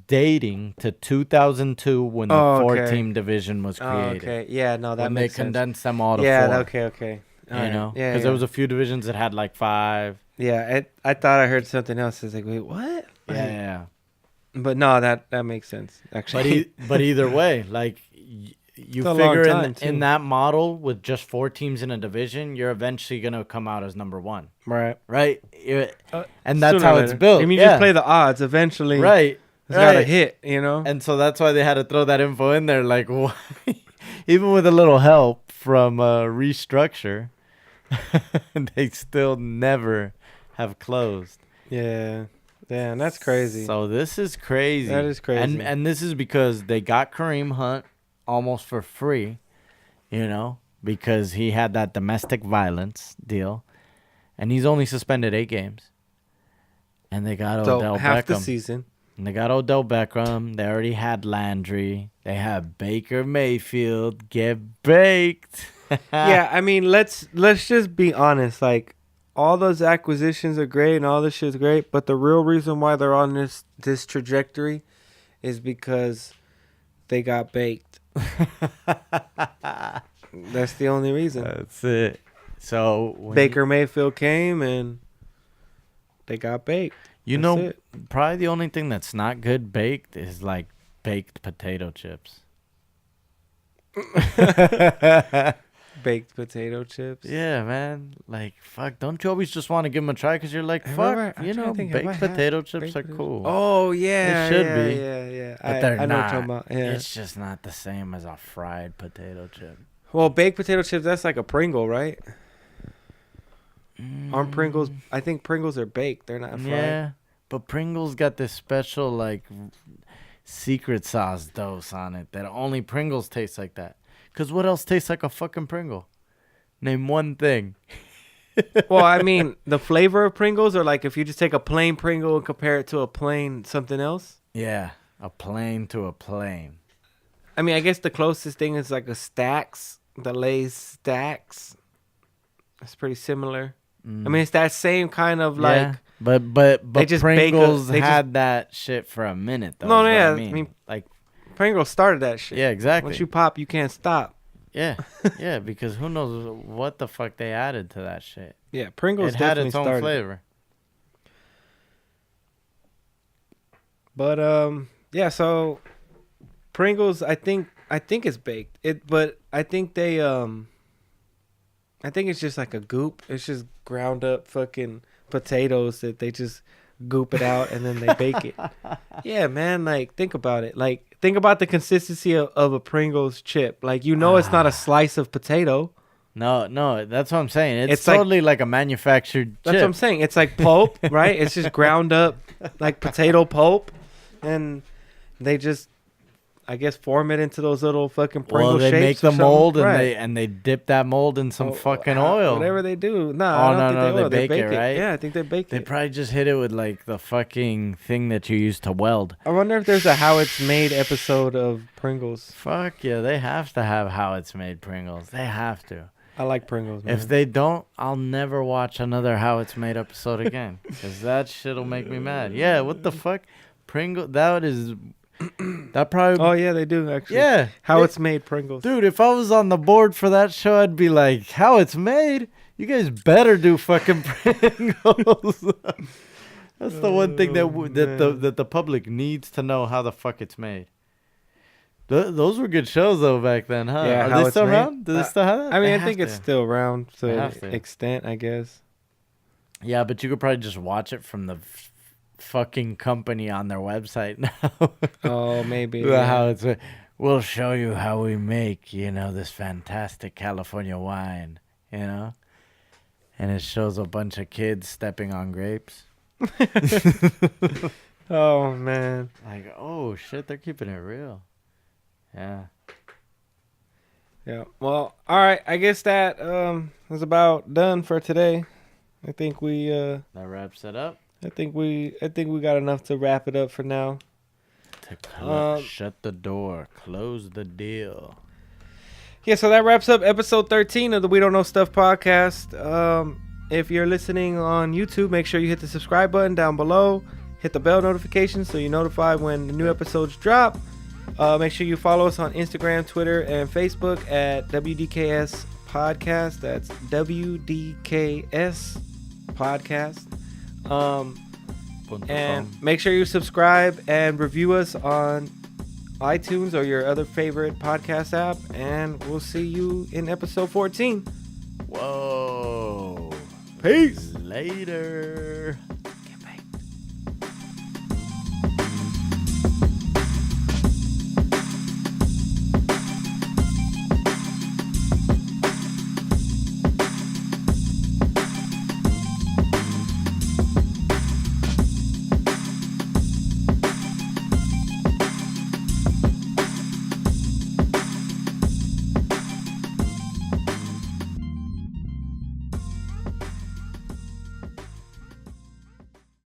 dating to 2002 when the 4-team division was created. Okay. Yeah, no, that when makes they sense. condensed them all to 4. Okay. You know? Because there was a few divisions that had like 5. Yeah, I thought I heard something else. I was like, wait, what? Yeah. But no, that makes sense, actually. But either way, like... You figure in that model with just 4 teams in a division, you're eventually going to come out as number 1. Right. And that's how it's built. I mean, you just play the odds eventually. Right. It's got to hit, you know? And so that's why they had to throw that info in there. Like, why? Even with a little help from restructure, they still never have closed. Yeah. Damn, that's crazy. So this is crazy. That is crazy. And this is because they got Kareem Hunt almost for free, you know, because he had that domestic violence deal, and he's only suspended 8 games. And they got Odell Beckham. Half the season. And they got Odell Beckham. They already had Landry. They have Baker Mayfield. Get baked. Yeah, I mean, let's just be honest. Like, all those acquisitions are great and all this shit's great, but the real reason why they're on this trajectory is because they got baked. That's the only reason. That's it. So Baker Mayfield came and they got baked. Probably the only thing that's not good baked is like baked potato chips. Baked potato chips. Yeah, man. Like, fuck. Don't you always just want to give them a try because you're like, fuck, baked potato chips are cool. Oh, yeah. They should be. Yeah. But they're I know not. what you're talking about. Yeah. It's just not the same as a fried potato chip. Well, baked potato chips, that's like a Pringle, right? Aren't Pringles? I think Pringles are baked. They're not fried. Yeah, but Pringles got this special, like, secret sauce dose on it that only Pringles taste like that. Because what else tastes like a fucking Pringle? Name one thing. Well, I mean, the flavor of Pringles, or like if you just take a plain Pringle and compare it to a plain something else? Yeah, a plain to a plain. I mean, I guess the closest thing is like a Stax, the Lay's Stax. It's pretty similar. I mean, it's that same kind of like... Yeah, but Pringles had that shit for a minute, though. No, yeah. I mean, like... Pringles started that shit. Yeah, exactly. Once you pop, you can't stop. Yeah, yeah, because who knows what the fuck they added to that shit. Yeah, Pringles It had definitely its own started. flavor. But yeah, so Pringles, I think it's baked. But I think I think it's just like a goop. It's just ground up fucking potatoes that they just goop it out and then they bake it. Yeah, man. Like, think about it. Like, think about the consistency of a Pringles chip. Like, it's not a slice of potato. No, that's what I'm saying. It's It's totally like a manufactured That's what chip. I'm saying. It's like pulp, right? It's just ground up like potato pulp, and they just, I guess, form it into those little fucking Pringle Well, they make shapes the or something. mold and Right. they dip that mold in some fucking oil. Whatever they do. No, Oh, I don't no, think no, they they oil. bake it, right? Yeah, I think they bake They it. probably just hit it with like the fucking thing that you use to weld. I wonder if there's a How It's Made episode of Pringles. Fuck yeah, they have to have How It's Made Pringles. They have to. I like Pringles, man. If they don't, I'll never watch another How It's Made episode again. Because that shit'll make me mad. Yeah, what the fuck? Pringle, that probably... Oh, yeah, they do, actually. Yeah. How It's Made Pringles. Dude, if I was on the board for that show, I'd be like, How It's Made? You guys better do fucking Pringles. That's the one thing that the public needs to know, how the fuck it's made. Those were good shows though back then, huh? Yeah, Are How they It's still Made. around? Do they still have that? I mean, They I think have it's to. still around to They an have to. extent, I guess. Yeah, but you could probably just watch it from the fucking company on their website now. Oh, maybe. How it's we'll show you how we make, this fantastic California wine, And it shows a bunch of kids stepping on grapes. Oh, man. Like, oh shit, they're keeping it real. Yeah. Yeah. Well, all right. I guess that was about done for today. I think we That wraps it up. I think we got enough to wrap it up for now. Shut the door. Close the deal. Yeah, so that wraps up episode 13 of the We Don't Know Stuff podcast. If you're listening on YouTube, make sure you hit the subscribe button down below. Hit the bell notification so you're notified when the new episodes drop. Make sure you follow us on Instagram, Twitter, and Facebook at WDKS Podcast. That's WDKS Podcast. And make sure you subscribe and review us on iTunes or your other favorite podcast app. And we'll see you in episode 14. Whoa. Peace. Later.